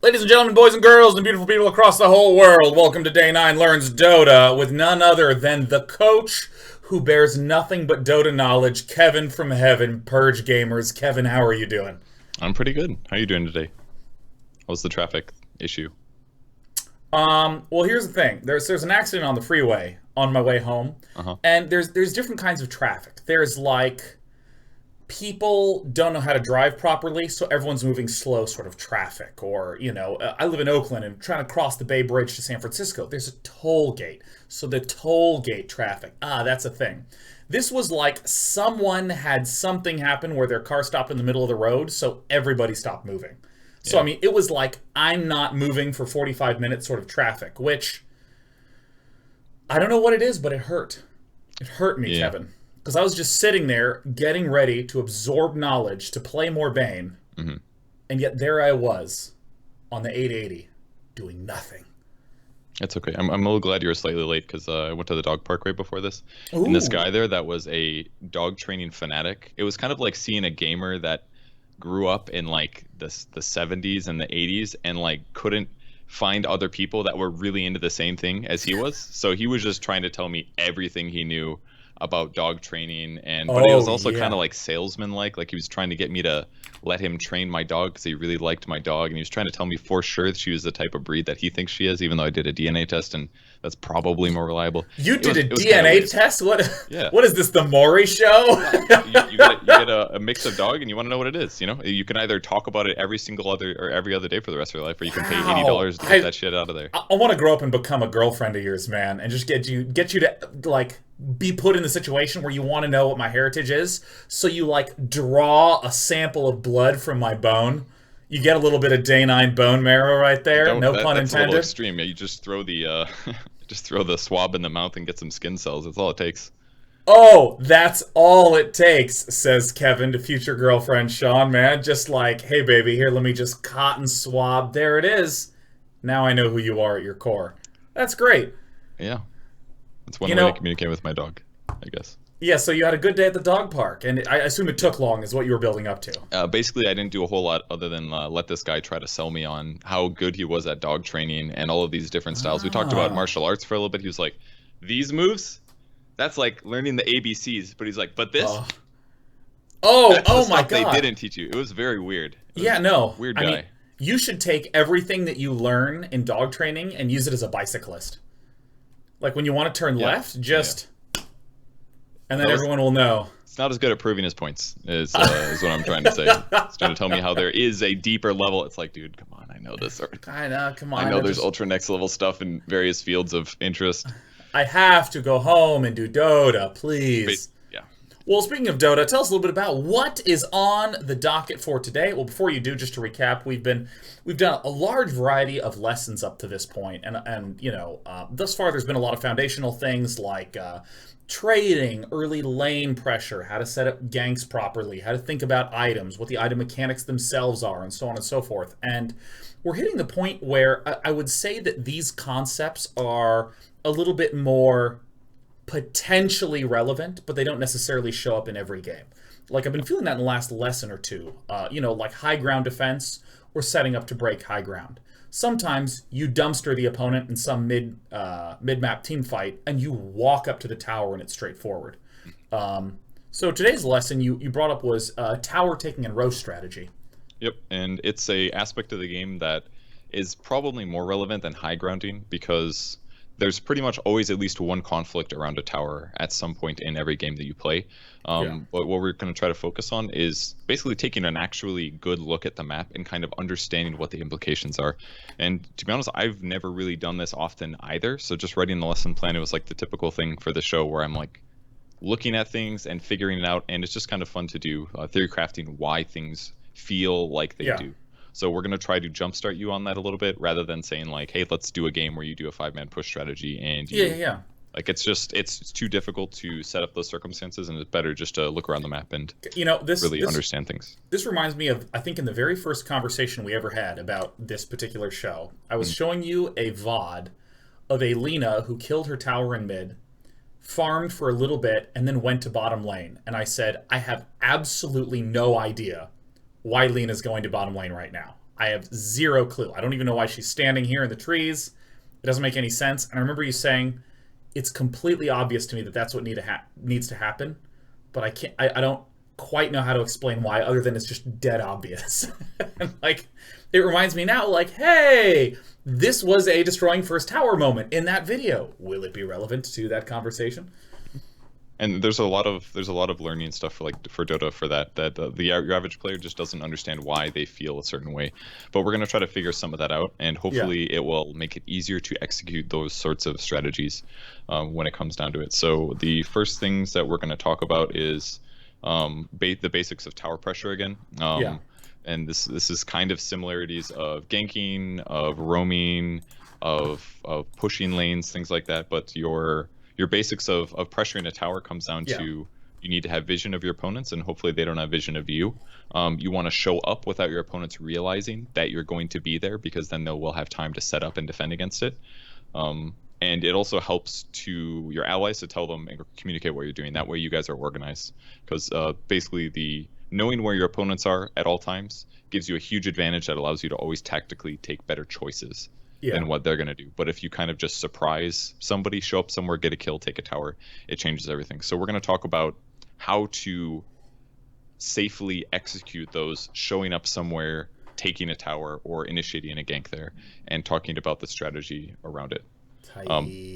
Ladies and gentlemen, boys and girls, and beautiful people across the whole world, welcome to Day 9 Learns Dota with none other than the coach who bears nothing but Dota knowledge, Kevin from heaven, Purge Gamers. Kevin, how are you doing? I'm pretty good. How are you doing today? What's the traffic issue? Well, here's the thing. There's an accident on the freeway on my way home, and there's different kinds of traffic. There's like people don't know how to drive properly, so everyone's moving slow sort of traffic. Or, I live in Oakland and trying to cross the Bay Bridge to San Francisco. There's a toll gate. So the toll gate traffic, that's a thing. This was like someone had something happen where their car stopped in the middle of the road, so everybody stopped moving. So, I mean, it was like I'm not moving for 45 minutes sort of traffic, which I don't know what it is, but it hurt. It hurt me, Kevin. Because I was just sitting there getting ready to absorb knowledge to play more Bane, and yet there I was on the 880 doing nothing. It's okay. I'm a little glad you were slightly late because I went to the dog park right before this. Ooh. And this guy there that was a dog training fanatic. It was kind of like seeing a gamer that grew up in like the 70s and the 80s and like couldn't find other people that were really into the same thing as he was. So he was just trying to tell me everything he knew about dog training, but it was also kind of like salesman like he was trying to get me to let him train my dog because he really liked my dog, and he was trying to tell me for sure that she was the type of breed that he thinks she is, even though I did a DNA test and that's probably more reliable. You did a DNA test? What is this, the Maury show? you get a mix of dog and you want to know what it is. You can either talk about it every other day for the rest of your life, or you can pay $80 to get that shit out of there. I want to grow up and become a girlfriend of yours, man, and just get you to like be put in the situation where you want to know what my heritage is, so you like draw a sample of blood from my bone. You get a little bit of day 9 bone marrow right there. No pun intended. That's a little extreme. You just throw the swab in the mouth and get some skin cells. That's all it takes. Oh, that's all it takes, says Kevin to future girlfriend Sean, man. Just like, hey baby, here, let me just cotton swab. There it is. Now I know who you are at your core. That's great. Yeah. That's one way to communicate with my dog, I guess. Yeah, so you had a good day at the dog park, and I assume it took long is what you were building up to. Basically, I didn't do a whole lot other than let this guy try to sell me on how good he was at dog training and all of these different styles. We talked about martial arts for a little bit. He was like, these moves, that's like learning the ABCs. But he's like, but this? Oh my God. They didn't teach you. It was very weird. Weird guy. I mean, you should take everything that you learn in dog training and use it as a bicyclist. Like when you want to turn left, and then everyone will know. It's not as good at proving his points, is what I'm trying to say. It's trying to tell me how there is a deeper level. It's like, dude, come on, I know this. I know, come on. I know there's ultra next level stuff in various fields of interest. I have to go home and do Dota, please. Well, speaking of Dota, tell us a little bit about what is on the docket for today. Well, before you do, just to recap, we've done a large variety of lessons up to this point, and thus far there's been a lot of foundational things like trading, early lane pressure, how to set up ganks properly, how to think about items, what the item mechanics themselves are, and so on and so forth. And we're hitting the point where I would say that these concepts are a little bit more potentially relevant, but they don't necessarily show up in every game. Like I've been feeling that in the last lesson or two, like high ground defense or setting up to break high ground. Sometimes you dumpster the opponent in some mid-map team fight and you walk up to the tower and it's straightforward. So today's lesson you brought up was tower taking and roast strategy. Yep, and it's a aspect of the game that is probably more relevant than high grounding because there's pretty much always at least one conflict around a tower at some point in every game that you play. But what we're going to try to focus on is basically taking an actually good look at the map and kind of understanding what the implications are. And to be honest, I've never really done this often either. So just writing the lesson plan, it was like the typical thing for the show where I'm like looking at things and figuring it out. And it's just kind of fun to do theory crafting why things feel like they do. So we're going to try to jumpstart you on that a little bit rather than saying like, hey, let's do a game where you do a 5-man push strategy and like it's too difficult to set up those circumstances, and it's better just to look around the map and really understand things. This reminds me of, I think in the very first conversation we ever had about this particular show, I was showing you a VOD of a Lina who killed her tower in mid, farmed for a little bit, and then went to bottom lane. And I said, I have absolutely no idea why Lena's going to bottom lane right now. I have zero clue. I don't even know why she's standing here in the trees. It doesn't make any sense. And I remember you saying, it's completely obvious to me that that's what needs to happen, but I can't. I don't quite know how to explain why, other than it's just dead obvious. And like, it reminds me now, like, hey, this was a destroying first tower moment in that video. Will it be relevant to that conversation? And there's a lot of learning stuff for Dota for that your average player just doesn't understand why they feel a certain way. But we're going to try to figure some of that out, and hopefully it will make it easier to execute those sorts of strategies when it comes down to it. So the first things that we're going to talk about is the basics of tower pressure again. And this is kind of similarities of ganking, of roaming, of pushing lanes, things like that. But your basics of pressuring a tower comes down to you need to have vision of your opponents, and hopefully they don't have vision of you. You want to show up without your opponents realizing that you're going to be there, because then they will have time to set up and defend against it. And it also helps to your allies to tell them and communicate what you're doing. That way you guys are organized, because basically knowing where your opponents are at all times gives you a huge advantage that allows you to always tactically take better choices than what they're going to do. But if you kind of just surprise somebody, show up somewhere, get a kill, take a tower, it changes everything. So we're going to talk about how to safely execute those showing up somewhere, taking a tower, or initiating a gank there, and talking about the strategy around it.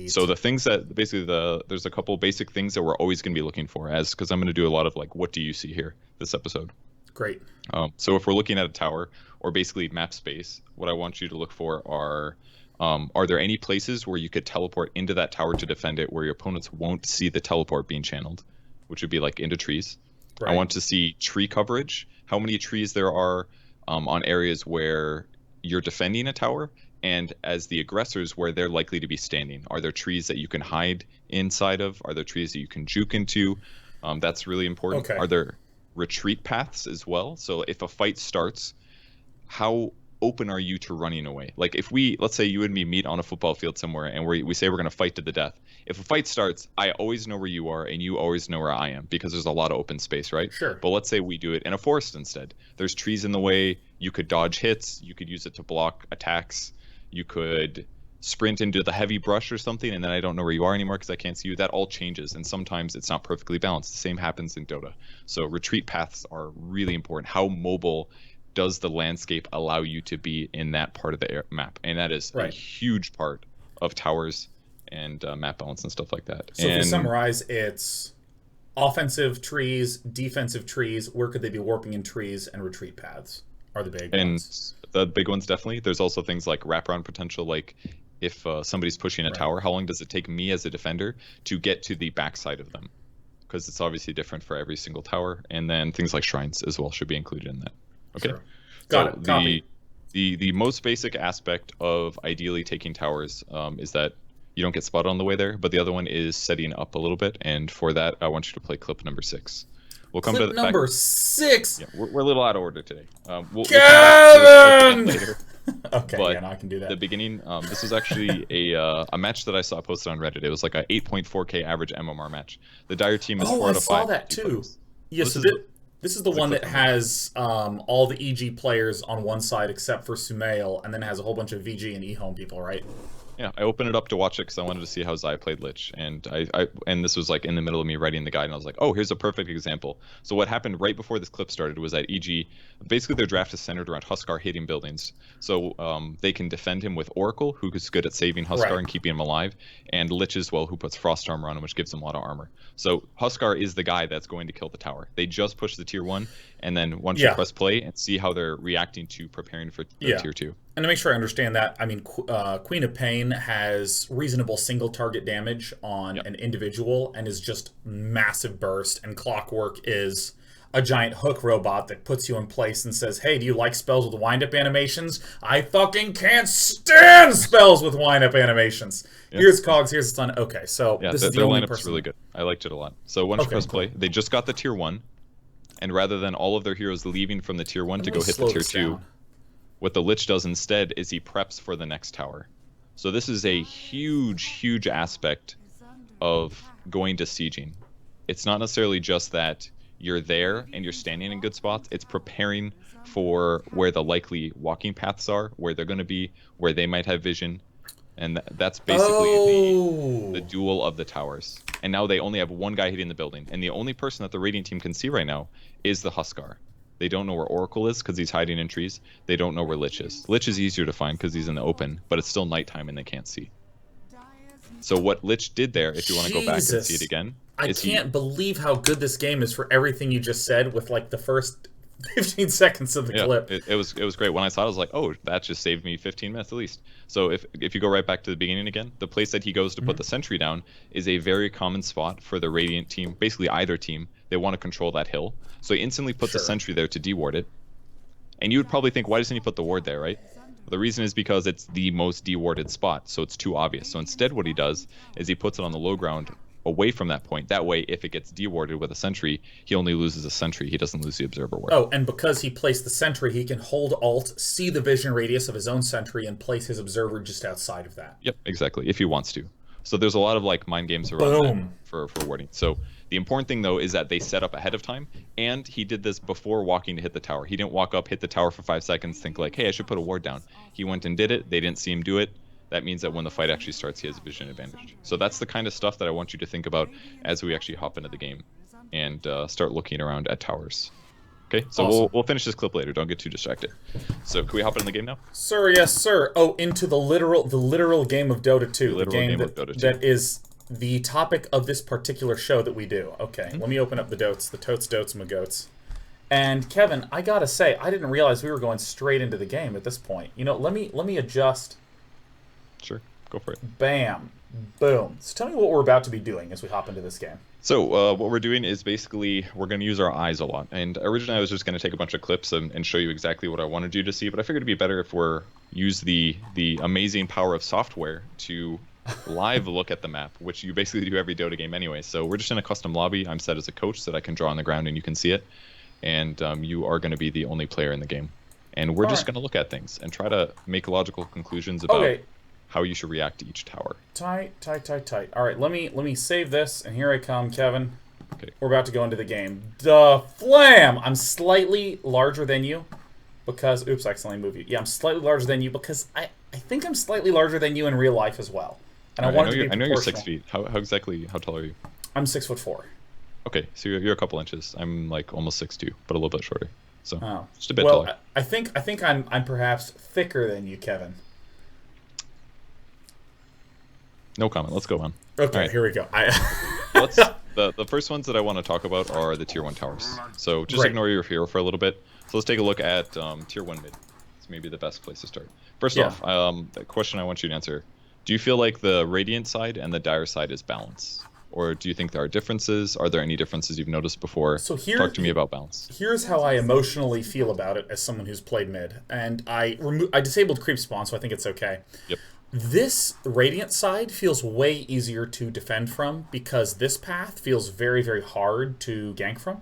So the things that basically there's a couple basic things that we're always going to be looking for, because I'm going to do a lot of like, what do you see here this episode? Great. So if we're looking at a tower, or basically map space, what I want you to look for are there any places where you could teleport into that tower to defend it, where your opponents won't see the teleport being channeled, which would be like into trees. Right. I want to see tree coverage, how many trees there are on areas where you're defending a tower, and as the aggressors, where they're likely to be standing. Are there trees that you can hide inside of? Are there trees that you can juke into? That's really important. Okay. Are there retreat paths as well? So if a fight starts, how open are you to running away? Like if let's say you and me meet on a football field somewhere, and we say we're going to fight to the death. If a fight starts, I always know where you are, and you always know where I am, because there's a lot of open space, right? Sure. But let's say we do it in a forest instead. There's trees in the way. You could dodge hits. You could use it to block attacks. You could sprint into the heavy brush or something, and then I don't know where you are anymore because I can't see you. That all changes, and sometimes it's not perfectly balanced. The same happens in Dota. So retreat paths are really important. How mobile does the landscape allow you to be in that part of the map? And that is a huge part of towers and map balance and stuff like that. So to summarize, it's offensive trees, defensive trees. Where could they be warping in trees, and retreat paths are the big ones. The big ones, definitely. There's also things like wraparound potential, like if somebody's pushing a tower, how long does it take me as a defender to get to the backside of them? Because it's obviously different for every single tower. And then things like shrines as well should be included in that. Okay. Sure. Got it. Copy. The most basic aspect of ideally taking towers is that you don't get spotted on the way there, but the other one is setting up a little bit. And for that, I want you to play clip number 6. We'll come clip to number 6. Yeah, we're a little out of order today. We'll Kevin! Later. Okay, but I can do that. The beginning, this was actually a match that I saw posted on Reddit. It was like a 8.4K average MMR match. The Dire team is 4 out of 5. I saw that too. Yes, so this is the one that has all the EG players on one side except for Sumail, and then has a whole bunch of VG and eHome people, right? Yeah, I opened it up to watch it because I wanted to see how Zai played Lich, and and this was like in the middle of me writing the guide, and I was like, oh, here's a perfect example. So what happened right before this clip started was that EG, basically their draft is centered around Huskar hitting buildings, so they can defend him with Oracle, who is good at saving Huskar and keeping him alive, and Lich as well, who puts Frost Armor on him, which gives him a lot of armor. So Huskar is the guy that's going to kill the tower. They just push the tier 1, and then once you press play and see how they're reacting to preparing for tier 2. And to make sure I understand that, I mean, Queen of Pain has reasonable single target damage on an individual and is just massive burst, and Clockwork is a giant hook robot that puts you in place and says, hey, do you like spells with wind-up animations? I fucking can't stand spells with wind-up animations. Here's Cogs, here's the Sun. Okay, so this is the only person. Really good. I liked it a lot. So once you press play, they just got the tier 1, and rather than all of their heroes leaving from the tier 1 to go hit the tier 2, what the Lich does instead is he preps for the next tower. So this is a huge, huge aspect of going to sieging. It's not necessarily just that you're there and you're standing in good spots. It's preparing for where the likely walking paths are, where they're going to be, where they might have vision, and that's basically the duel of the towers. And now they only have one guy hitting the building, and the only person that the Radiant team can see right now is the Huskar. They don't know where Oracle is because he's hiding in trees. They don't know where Lich is. Lich is easier to find because he's in the open, but it's still nighttime and they can't see. So what Lich did there, if you want to go back and see it again, I can't believe how good this game is for everything you just said with like the first 15 seconds of the clip. It was great. When I saw it, I was like, oh, that just saved me 15 minutes at least. So if you go right back to the beginning again, the place that he goes to put the sentry down is a very common spot for the Radiant team, basically either team. They want to control that hill. So he instantly puts a sentry there to deward it. And you would probably think, why doesn't he put the ward there, right? The reason is because it's the most dewarded spot, so it's too obvious. So instead what he does is he puts it on the low ground away from that point. That way, if it gets dewarded with a sentry, he only loses a sentry. He doesn't lose the observer ward. Oh, and because he placed the sentry, he can hold alt, see the vision radius of his own sentry, and place his observer just outside of that. Yep, exactly, if he wants to. So there's a lot of like mind games around that for warding. So the important thing though is that they set up ahead of time, and he did this before walking to hit the tower. He didn't walk up, hit the tower for 5 seconds, think like, hey, I should put a ward down. He went and did it. They didn't see him do it. That means that when the fight actually starts, he has a vision advantage. So that's the kind of stuff that I want you to think about as we actually hop into the game and start looking around at towers. Okay, so awesome. we'll finish this clip later. Don't get too distracted. So can we hop into the game now? Sir, yes, sir. Oh, into the literal game of Dota 2. The game that is the topic of this particular show that we do. Okay, let me open up the dotes, dotes, my goats. And Kevin, I gotta say, I didn't realize we were going straight into the game at this point. You know, let me adjust. Sure, go for it. Bam, boom. So tell me what we're about to be doing as we hop into this game. So what we're doing is basically we're going to use our eyes a lot. And originally I was just going to take a bunch of clips and show you exactly what I wanted you to see, but I figured it'd be better if we're use the amazing power of software to live look at the map, which you basically do every Dota game anyway. So we're just in a custom lobby. I'm set as a coach so that I can draw on the ground and you can see it. And you are going to be the only player in the game. And we're just going to look at things and try to make logical conclusions about how you should react to each tower. Tight. All right, let me save this, and here I come, Kevin. Okay. We're about to go into the game. Da flam! I'm slightly larger than you because... Oops, I accidentally moved you. Yeah, I'm slightly larger than you because I think I'm slightly larger than you in real life as well. And I want to be proportional. I know you're 6 feet. How tall are you? I'm 6'4". Okay, so you're a couple inches. I'm like almost 6'2", but a little bit shorter. So just a bit taller. Well, I think I'm perhaps thicker than you, Kevin. No comment. Let's go on. Okay, here we go. The first ones that I want to talk about are the tier 1 towers. So just ignore your hero for a little bit. So let's take a look at tier 1 mid. It's maybe the best place to start. First off, the question I want you to answer: do you feel like the Radiant side and the Dire side is balanced, or do you think there are differences? Are there any differences you've noticed before? So talk to me about balance. Here's how I emotionally feel about it as someone who's played mid, and I disabled creep spawn, so I think it's okay. Yep. This Radiant side feels way easier to defend from because this path feels very, very hard to gank from.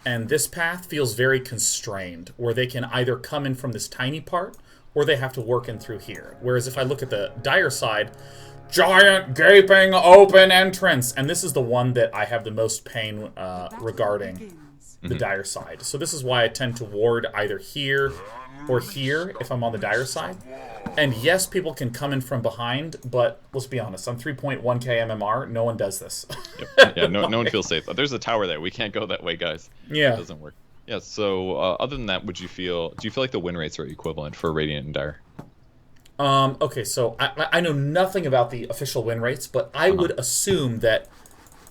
And this path feels very constrained, where they can either come in from this tiny part or they have to work in through here. Whereas if I look at the Dire side, giant, gaping, open entrance. And this is the one that I have the most pain regarding the Dire side. So this is why I tend to ward either here or here if I'm on the Dire side. And yes, people can come in from behind, but let's be honest, I'm 3.1k MMR. No one does this. Yep. Yeah, no one feels safe. There's a tower there. We can't go that way, guys. Yeah. It doesn't work. Yeah, so other than that, do you feel like the win rates are equivalent for Radiant and Dire? Okay, so I know nothing about the official win rates, but I would assume that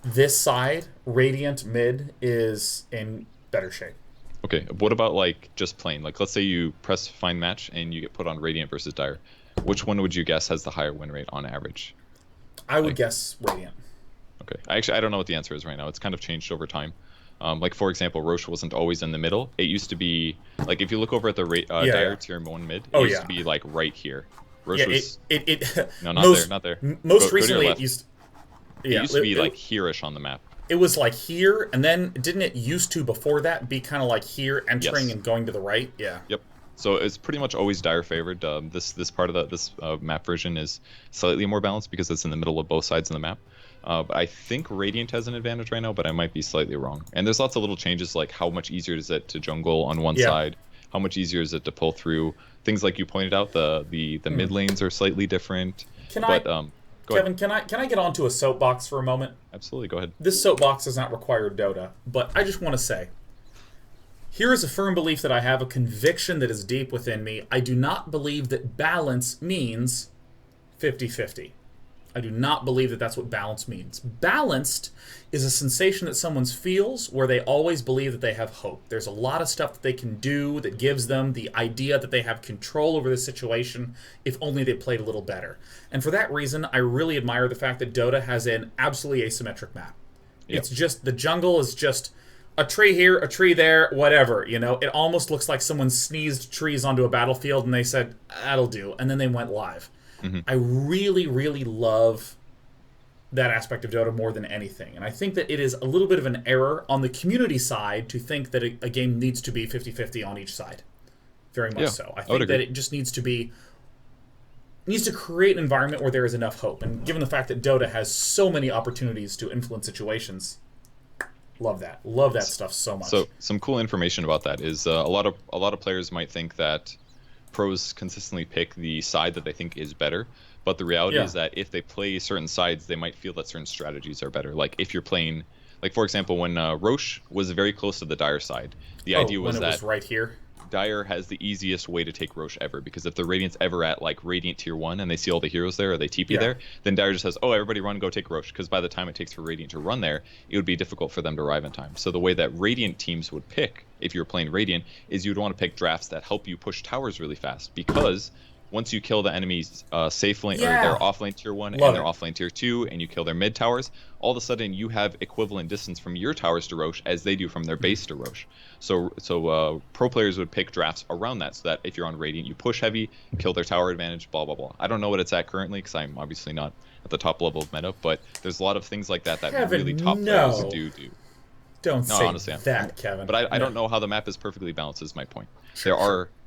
this side, Radiant mid, is in better shape. Okay, what about like just plain? Like let's say you press find match and you get put on Radiant versus Dire. Which one would you guess has the higher win rate on average? I would guess Radiant. Okay, I don't know what the answer is right now. It's kind of changed over time. Like for example, Roche wasn't always in the middle. It used to be like if you look over at the Dire tier 1 mid, it used to be like right here. Roche was no, not there. Most recently, it used to be like here-ish on the map. It was like here, and then didn't it used to before that be kind of like here, entering and going to the right? Yeah. Yep. So it's pretty much always Dire favored. This part of this map version is slightly more balanced because it's in the middle of both sides of the map. But I think Radiant has an advantage right now, but I might be slightly wrong. And there's lots of little changes, like how much easier is it to jungle on one Yeah. side, how much easier is it to pull through. Things like you pointed out, the mid lanes are slightly different. Can But I, go Kevin? ahead. Can I get onto a soapbox for a moment? Absolutely, go ahead. This soapbox does not require Dota, but I just want to say, here is a firm belief that I have, a conviction that is deep within me. I do not believe that balance means 50-50. I do not believe that that's what balance means. Balanced is a sensation that someone feels where they always believe that they have hope. There's a lot of stuff that they can do that gives them the idea that they have control over the situation if only they played a little better. And for that reason, I really admire the fact that Dota has an absolutely asymmetric map. Yep. It's just, the jungle is just a tree here, a tree there, whatever, you know? It almost looks like someone sneezed trees onto a battlefield and they said, that'll do, and then they went live. Mm-hmm. I really, really love that aspect of Dota more than anything. And I think that it is a little bit of an error on the community side to think that a game needs to be 50-50 on each side. Very much so. I think that it just needs to create an environment where there is enough hope. And given the fact that Dota has so many opportunities to influence situations, love that. Love that stuff so much. So some cool information about that is a lot of players might think that pros consistently pick the side that they think is better, but the reality is that if they play certain sides, they might feel that certain strategies are better. Like if you're playing, like for example, when Roche was very close to the Dire side, the idea was when it was right here. Dire has the easiest way to take Roche ever, because if the Radiant's ever at like Radiant tier 1 and they see all the heroes there, or they TP there, then Dire just says, oh, everybody run, go take Roche, because by the time it takes for Radiant to run there, it would be difficult for them to arrive in time. So the way that Radiant teams would pick, if you're playing Radiant, is you'd want to pick drafts that help you push towers really fast, because once you kill the enemy's safe lane, or their offlane tier 1 and their offlane tier 2, and you kill their mid towers, all of a sudden you have equivalent distance from your towers to Roche as they do from their base to Roche. So pro players would pick drafts around that, so that if you're on Radiant, you push heavy, kill their tower advantage, blah, blah, blah. I don't know what it's at currently, because I'm obviously not at the top level of meta, but there's a lot of things like that really top players do. Don't say that, Kevin. But I don't know how the map is perfectly balanced, is my point.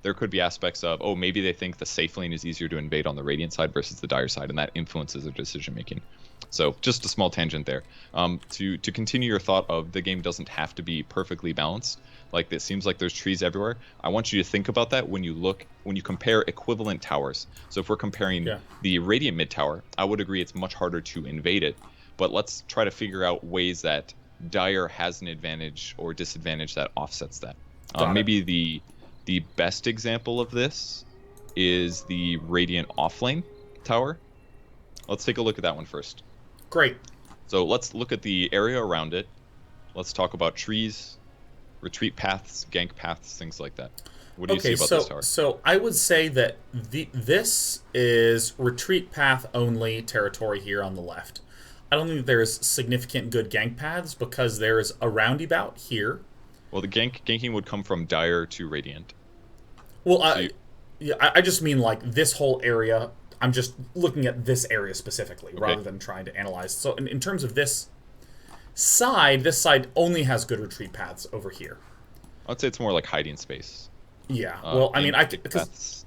There could be aspects of, oh, maybe they think the safe lane is easier to invade on the Radiant side versus the Dire side, and that influences their decision making. So just a small tangent there. To continue your thought of the game doesn't have to be perfectly balanced, like it seems like there's trees everywhere. I want you to think about that when you compare equivalent towers. So if we're comparing the Radiant mid tower, I would agree it's much harder to invade it, but let's try to figure out ways that Dire has an advantage or disadvantage that offsets that. Maybe the best example of this is the Radiant offlane tower. Let's take a look at that one first. Great. So let's look at the area around it. Let's talk about trees, retreat paths, gank paths, things like that. What do you see about this tower? So I would say that this is retreat path only territory here on the left. I don't think there's significant good gank paths because there's a roundabout here. Well, the ganking would come from Dire to Radiant. Well, I just mean like this whole area. I'm just looking at this area specifically rather than trying to analyze. So in terms of this side only has good retreat paths over here. I'd say it's more like hiding space. Yeah. Well, I mean, because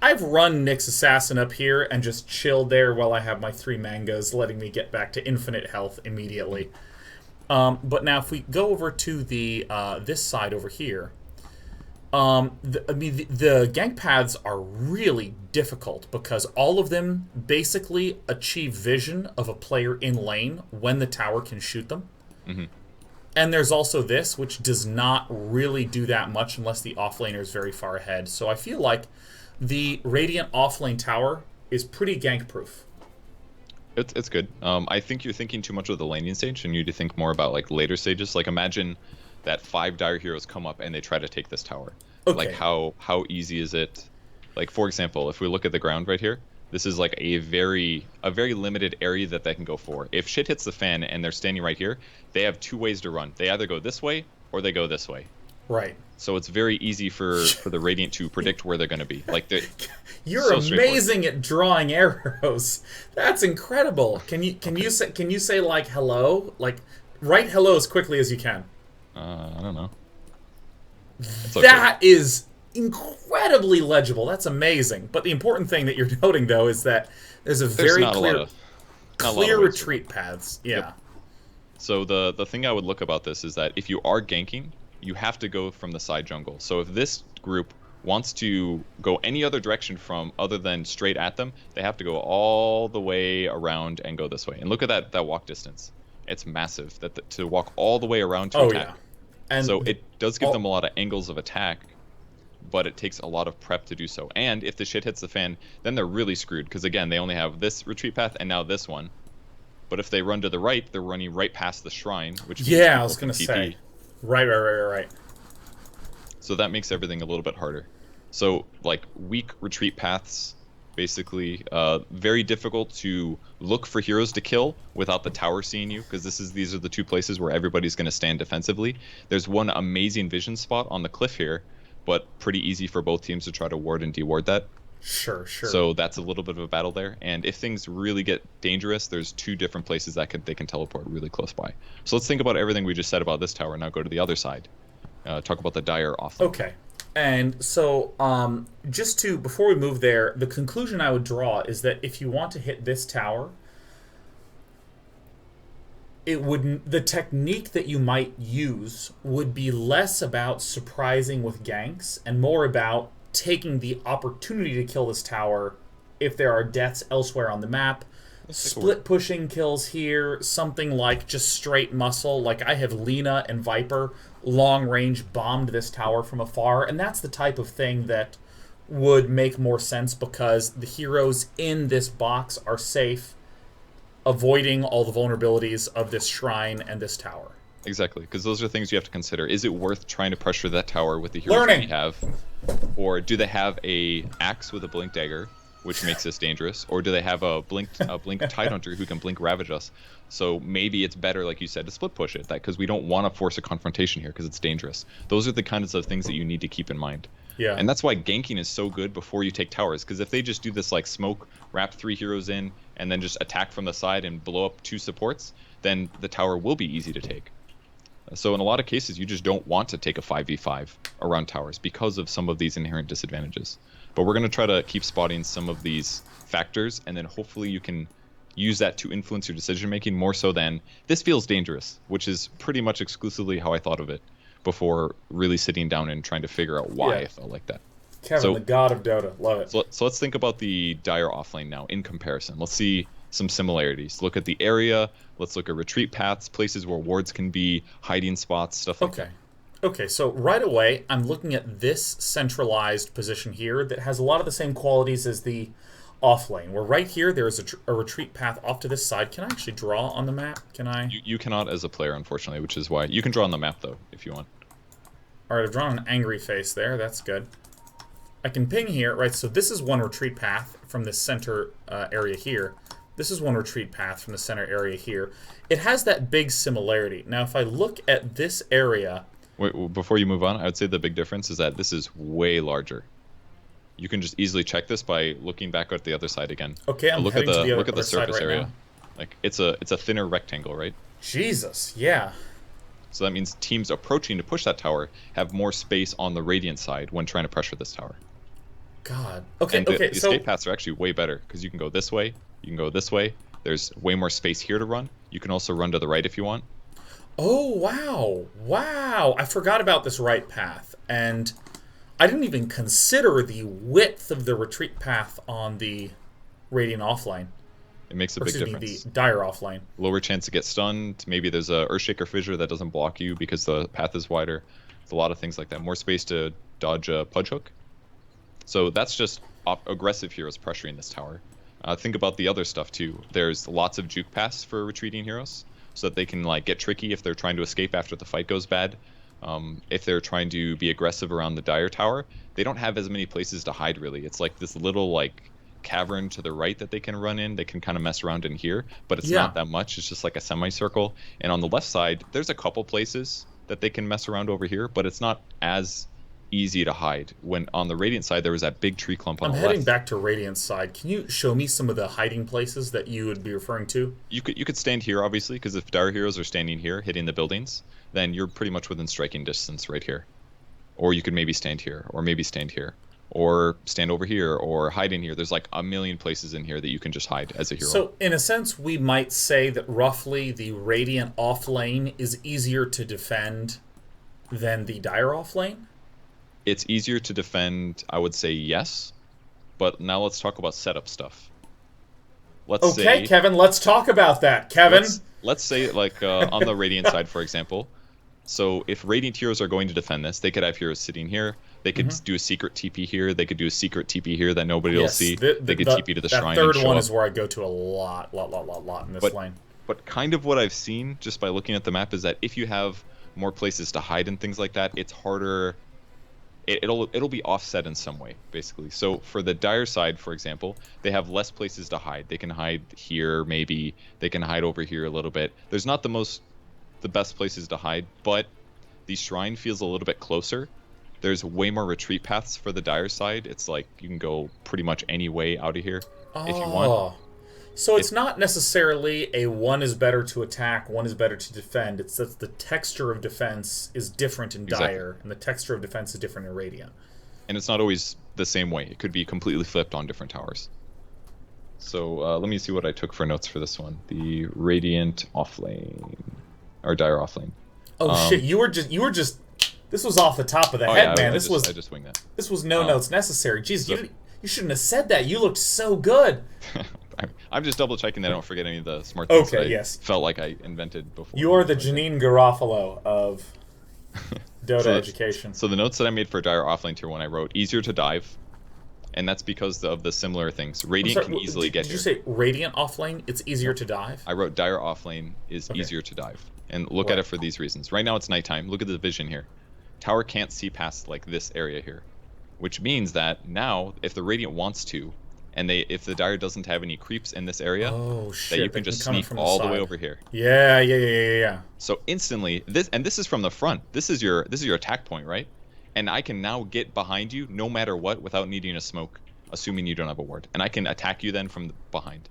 I've run Nyx Assassin up here and just chilled there while I have my 3 mangas, letting me get back to infinite health immediately. But now if we go over to the this side over here, the gank paths are really difficult because all of them basically achieve vision of a player in lane when the tower can shoot them. Mm-hmm. And there's also this, which does not really do that much unless the offlaner is very far ahead. So I feel like the Radiant offlane tower is pretty gank-proof. It's good. I think you're thinking too much of the laning stage, and you need to think more about like later stages. Like imagine that 5 Dire heroes come up and they try to take this tower. Okay. Like how easy is it? Like for example, if we look at the ground right here, this is like a very limited area that they can go for. If shit hits the fan and they're standing right here, they have 2 ways to run. They either go this way or they go this way. Right. So it's very easy for the Radiant to predict where they're going to be. Like you're amazing at drawing arrows. That's incredible. Can you say like hello? Like write hello as quickly as you can. I don't know. That is incredibly legible. That's amazing. But the important thing that you're noting though is that there's a very clear. clear retreat paths. Yeah. Yep. So the thing I would look about this is that if you are ganking, you have to go from the side jungle. So if this group wants to go any other direction from other than straight at them, they have to go all the way around and go this way. And look at that walk distance. It's massive to walk all the way around to attack. Yeah. And so it does give them a lot of angles of attack, but it takes a lot of prep to do so. And if the shit hits the fan, then they're really screwed, because again, they only have this retreat path and now this one. But if they run to the right, they're running right past the shrine, which I was gonna say, right. So that makes everything a little bit harder. So like weak retreat paths, basically, very difficult to look for heroes to kill without the tower seeing you, because these are the two places where everybody's going to stand defensively. There's one amazing vision spot on the cliff here, but pretty easy for both teams to try to ward and deward that. Sure. So that's a little bit of a battle there. And if things really get dangerous, there's two different places that they can teleport really close by. So let's think about everything we just said about this tower. Now go to the other side. Talk about the dire offlane. Okay. And so before we move there, the conclusion I would draw is that if you want to hit this tower, the technique that you might use would be less about surprising with ganks and more about taking the opportunity to kill this tower if there are deaths elsewhere on the map. Split pushing kills here, something like just straight muscle. Like I have Lena and Viper long range bombed this tower from afar, and that's the type of thing that would make more sense because the heroes in this box are safe, avoiding all the vulnerabilities of this shrine and this tower. Exactly, because those are things you have to consider. Is it worth trying to pressure that tower with the heroes that we have? Or do they have a axe with a blink dagger, which makes this dangerous? Or do they have a blink Tidehunter who can blink ravage us? So maybe it's better, like you said, to split push it, because we don't want to force a confrontation here because it's dangerous. Those are the kinds of things that you need to keep in mind. Yeah. And that's why ganking is so good before you take towers, because if they just do this like smoke, wrap 3 heroes in, and then just attack from the side and blow up 2 supports, then the tower will be easy to take. So in a lot of cases, you just don't want to take a 5v5 around towers because of some of these inherent disadvantages. But we're going to try to keep spotting some of these factors, and then hopefully you can use that to influence your decision-making more so than, this feels dangerous, which is pretty much exclusively how I thought of it before really sitting down and trying to figure out why I felt like that. Kevin, the god of Dota. Love it. So let's think about the dire offlane now in comparison. Let's see some similarities. Look at the area. Let's look at retreat paths, places where wards can be, hiding spots, stuff like that. Okay, so right away, I'm looking at this centralized position here that has a lot of the same qualities as the offlane. Where right here, there is a retreat path off to this side. Can I actually draw on the map? Can I? You cannot as a player, unfortunately, which is why. You can draw on the map, though, if you want. All right, I've drawn an angry face there. That's good. I can ping here, right? So this is one retreat path from the center area here. This is one retreat path from the center area here. It has that big similarity. Now, if I look at this area... Wait, before you move on, I would say the big difference is that this is way larger. You can just easily check this by looking back at the other side again. Okay, I'm heading to the look at the other surface side right area. now. Like it's a thinner rectangle, right? Jesus, yeah. So that means teams approaching to push that tower have more space on the radiant side when trying to pressure this tower. God. Okay, and the escape paths are actually way better because you can go this way, you can go this way. There's way more space here to run. You can also run to the right if you want. Oh, wow. Wow. I forgot about this right path. And I didn't even consider the width of the retreat path on the Radiant offlane. It makes a big difference. The dire offlane. Lower chance to get stunned. Maybe there's a Earthshaker Fissure that doesn't block you because the path is wider. There's a lot of things like that. More space to dodge a Pudge Hook. So that's just aggressive heroes pressuring this tower. Think about the other stuff too. There's lots of juke paths for retreating heroes, so that they can like get tricky if they're trying to escape after the fight goes bad. If they're trying to be aggressive around the dire tower, they don't have as many places to hide really. It's like this little like cavern to the right that they can run in. They can kind of mess around in here, but it's not that much. It's just like a semicircle. And on the left side, there's a couple places that they can mess around over here, but it's not as easy to hide. When on the Radiant side, there was that big tree clump on the left. I'm heading back to Radiant side. Can you show me some of the hiding places that you would be referring to? You could stand here, obviously, because if dire heroes are standing here, hitting the buildings, then you're pretty much within striking distance right here. Or you could maybe stand here, or maybe stand here. or stand over here, or hide in here. There's like a million places in here that you can just hide as a hero. So, in a sense, we might say that roughly the Radiant offlane is easier to defend than the Dire offlane? It's easier to defend, I would say yes, but now let's talk about setup stuff. Let's say, Kevin, let's talk about that. Kevin? Let's say, like, on the Radiant side, for example. So if Radiant heroes are going to defend this, they could have heroes sitting here. They could do a secret TP here. They could do a secret TP here that nobody will see. They could TP to the shrine. That third one is where I go to a lot in this lane. But kind of what I've seen, just by looking at the map, is that if you have more places to hide and things like that, it's harder. It'll be offset in some way, basically. So for the Dire side, for example, they have less places to hide. They can hide here, maybe. They can hide over here a little bit. There's not the best places to hide, but the shrine feels a little bit closer. There's way more retreat paths for the Dire side. It's like you can go pretty much any way out of here if you want. So it's not necessarily a one is better to attack, one is better to defend. It's that the texture of defense is different in Dire, and the texture of defense is different in Radiant. And it's not always the same way. It could be completely flipped on different towers. So let me see what I took for notes for this one. The Radiant offlane, or Dire offlane. Oh shit! You were just. This was off the top of the head, man. I just winged that. This was no notes necessary. Jeez, so, you shouldn't have said that. You looked so good. I'm just double checking that I don't forget any of the smart things that I felt like I invented before. You're the Janine Garofalo of Dota education. So the notes that I made for Dire offlane tier 1, I wrote easier to dive, and that's because of the similar things. Radiant can easily get here. Did you say Radiant offlane? It's easier to dive. I wrote Dire offlane is easier to dive, and look at it for these reasons. Right now it's nighttime. Look at the vision here. Tower can't see past like this area here, which means that now if the Radiant wants to, and if the Dire doesn't have any creeps in this area, that you can just sneak all the way over here. Yeah. So instantly, this is from the front. This is your attack point, right? And I can now get behind you no matter what without needing a smoke, assuming you don't have a ward, and I can attack you then from behind.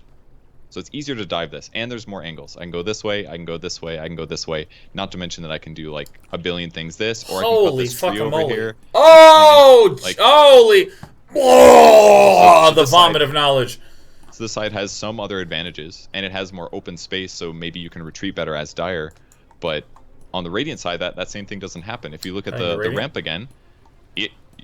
So it's easier to dive this, and there's more angles. I can go this way, I can go this way, I can go this way. Not to mention that I can do like a billion things this, or I can put this tree over here. Oh, holy! Oh, the vomit of knowledge. So this side has some other advantages, and it has more open space, so maybe you can retreat better as Dire. But on the Radiant side, that same thing doesn't happen. If you look at the ramp again,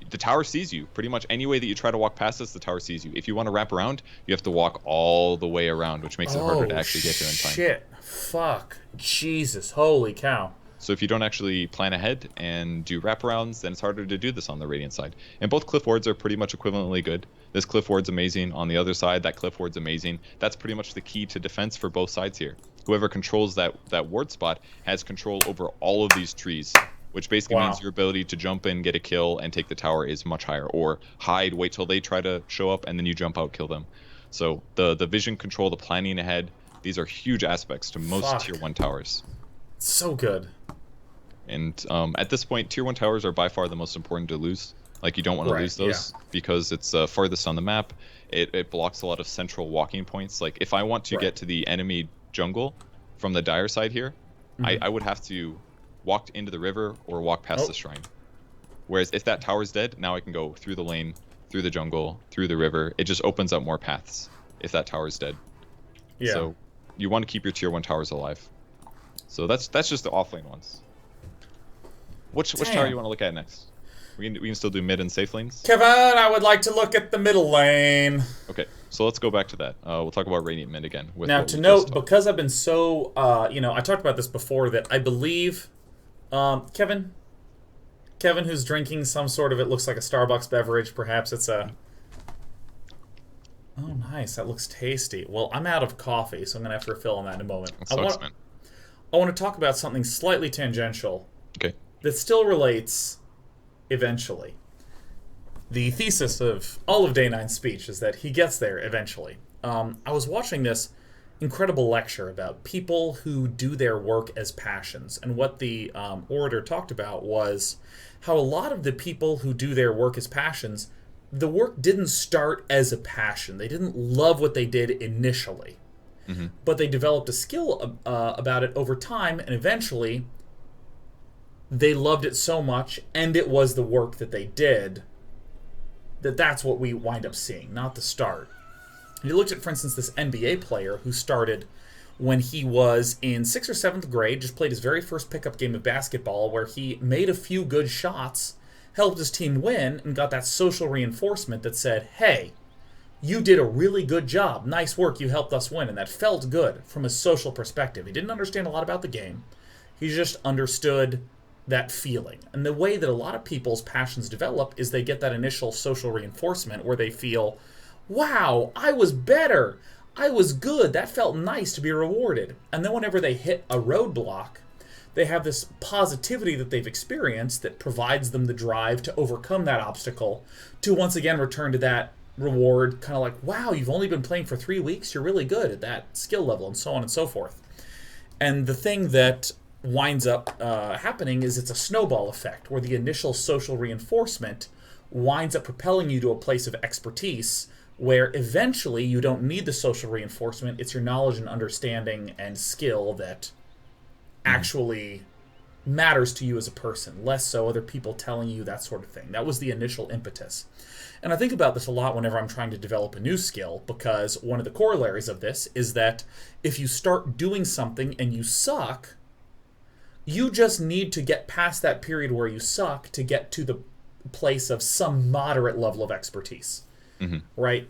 the tower sees you. Pretty much any way that you try to walk past this, the tower sees you. If you want to wrap around, you have to walk all the way around, which makes it harder to actually get there in time. Shit. Fuck. Jesus. Holy cow. So if you don't actually plan ahead and do wraparounds, then it's harder to do this on the Radiant side. And both cliff wards are pretty much equivalently good. This cliff ward's amazing. On the other side, that cliff ward's amazing. That's pretty much the key to defense for both sides here. Whoever controls that ward spot has control over all of these trees, which basically means your ability to jump in, get a kill, and take the tower is much higher. Or hide, wait till they try to show up, and then you jump out, kill them. So the vision control, the planning ahead, these are huge aspects to most tier 1 towers. So good. And at this point, tier 1 towers are by far the most important to lose. Like, you don't want to lose those because it's farthest on the map. It blocks a lot of central walking points. Like, if I want to get to the enemy jungle from the Dire side here, I would have to walk into the river or walk past the shrine. Whereas if that tower's dead, now I can go through the lane, through the jungle, through the river. It just opens up more paths if that tower's dead. Yeah. So you want to keep your tier 1 towers alive. So that's just the offlane ones. Which tower you want to look at next? We can still do mid and safe lanes? Kevin, I would like to look at the middle lane. Okay, so let's go back to that. We'll talk about Radiant mid again. Now, to note, because I've been so, I talked about this before, that I believe, Kevin, who's drinking some sort of, it looks like a Starbucks beverage, perhaps it's a... Oh, nice, that looks tasty. Well, I'm out of coffee, so I'm going to have to refill on that in a moment. That sucks, man. I want to talk about something slightly tangential. Okay. That still relates eventually. The thesis of all of Day 9's speech is that he gets there eventually. I was watching this incredible lecture about people who do their work as passions, and what the orator talked about was how a lot of the people who do their work as passions, the work didn't start as a passion. They didn't love what they did initially, but they developed a skill about it over time, and eventually they loved it so much, and it was the work that they did, that's what we wind up seeing, not the start. And you looked at, for instance, this NBA player who started when he was in 6th or 7th grade, just played his very first pickup game of basketball where he made a few good shots, helped his team win, and got that social reinforcement that said, hey, you did a really good job. Nice work. You helped us win. And that felt good from a social perspective. He didn't understand a lot about the game. He just understood that feeling. And the way that a lot of people's passions develop is they get that initial social reinforcement where they feel, wow, I was better. I was good. That felt nice to be rewarded. And then whenever they hit a roadblock, they have this positivity that they've experienced that provides them the drive to overcome that obstacle, to once again return to that reward, kind of like, wow, you've only been playing for 3 weeks, you're really good at that skill level, and so on and so forth. And the thing that winds up happening is it's a snowball effect, where the initial social reinforcement winds up propelling you to a place of expertise, where eventually you don't need the social reinforcement. It's your knowledge and understanding and skill that actually matters to you as a person, less so other people telling you that sort of thing. That was the initial impetus. And I think about this a lot whenever I'm trying to develop a new skill, because one of the corollaries of this is that if you start doing something and you suck, you just need to get past that period where you suck to get to the place of some moderate level of expertise, right?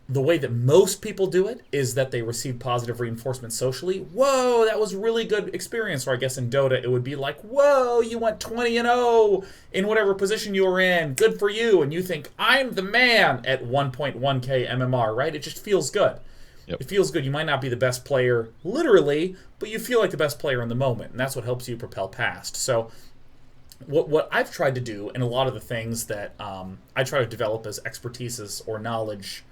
The way that most people do it is that they receive positive reinforcement socially. Whoa, that was really good experience. Or I guess in Dota, it would be like, whoa, you went 20-0 in whatever position you were in. Good for you. And you think, I'm the man at 1.1k MMR, right? It just feels good. Yep. It feels good. You might not be the best player literally, but you feel like the best player in the moment. And that's what helps you propel past. So what I've tried to do, and a lot of the things that I try to develop as expertises or knowledge,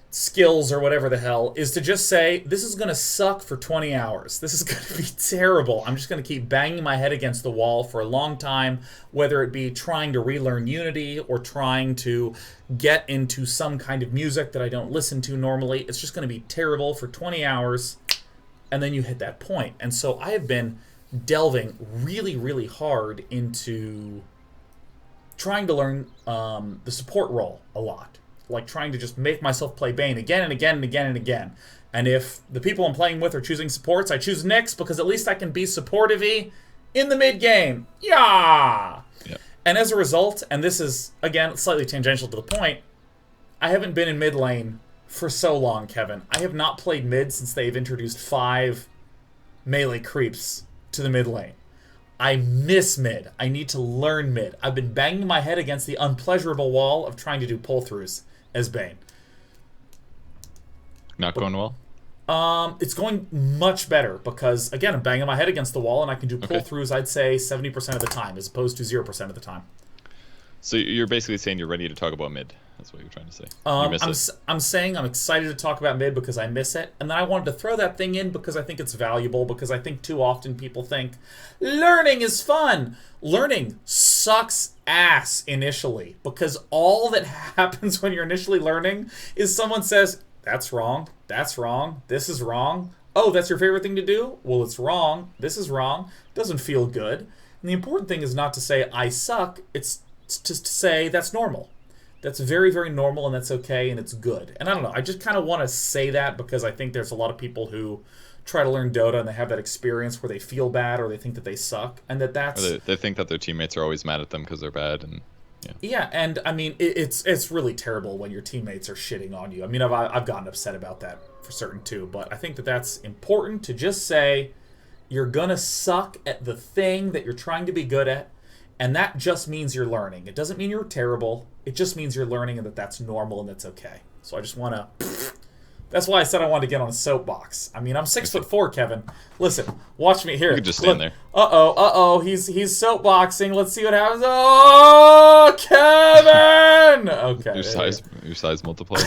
skills or whatever the hell, is to just say, this is going to suck for 20 hours. This is going to be terrible. I'm just going to keep banging my head against the wall for a long time, whether it be trying to relearn Unity or trying to get into some kind of music that I don't listen to normally. It's just going to be terrible for 20 hours, and then you hit that point. And so I have been delving really, really hard into trying to learn the support role a lot. Like trying to just make myself play Bane again and again and again and again. And if the people I'm playing with are choosing supports, I choose Nyx because at least I can be supportive-y in the mid-game. Yeah! Yep. And as a result, and this is, again, slightly tangential to the point, I haven't been in mid lane for so long, Kevin. I have not played mid since they've introduced 5 melee creeps to the mid lane. I miss mid. I need to learn mid. I've been banging my head against the unpleasurable wall of trying to do pull-throughs as Bane. Not going well? It's going much better because, again, I'm banging my head against the wall and I can do pull-throughs, I'd say, 70% of the time as opposed to 0% of the time. So you're basically saying you're ready to talk about mid. That's what you're trying to say. I'm saying I'm excited to talk about mid because I miss it. And then I wanted to throw that thing in because I think it's valuable, because I think too often people think learning is fun. Learning sucks ass initially, because all that happens when you're initially learning is someone says, that's wrong, this is wrong. Oh, that's your favorite thing to do? Well, it's wrong, this is wrong, doesn't feel good. And the important thing is not to say, I suck, it's just to say that's normal. That's very, very normal, and that's okay, and it's good. And I don't know, I just kind of want to say that because I think there's a lot of people who try to learn Dota and they have that experience where they feel bad or they think that they suck, and that's... They think that their teammates are always mad at them because they're bad, and... Yeah, and I mean, it's really terrible when your teammates are shitting on you. I mean, I've gotten upset about that for certain too, but I think that that's important to just say, you're gonna suck at the thing that you're trying to be good at, and that just means you're learning. It doesn't mean you're terrible. It just means you're learning and that that's normal and that's okay. So I just want to... That's why I said I wanted to get on a soapbox. I mean, I'm 6'4", Kevin. Listen, watch me here. You can just stand there. Uh-oh. He's soapboxing. Let's see what happens. Oh, Kevin! Okay. Your size multiplies.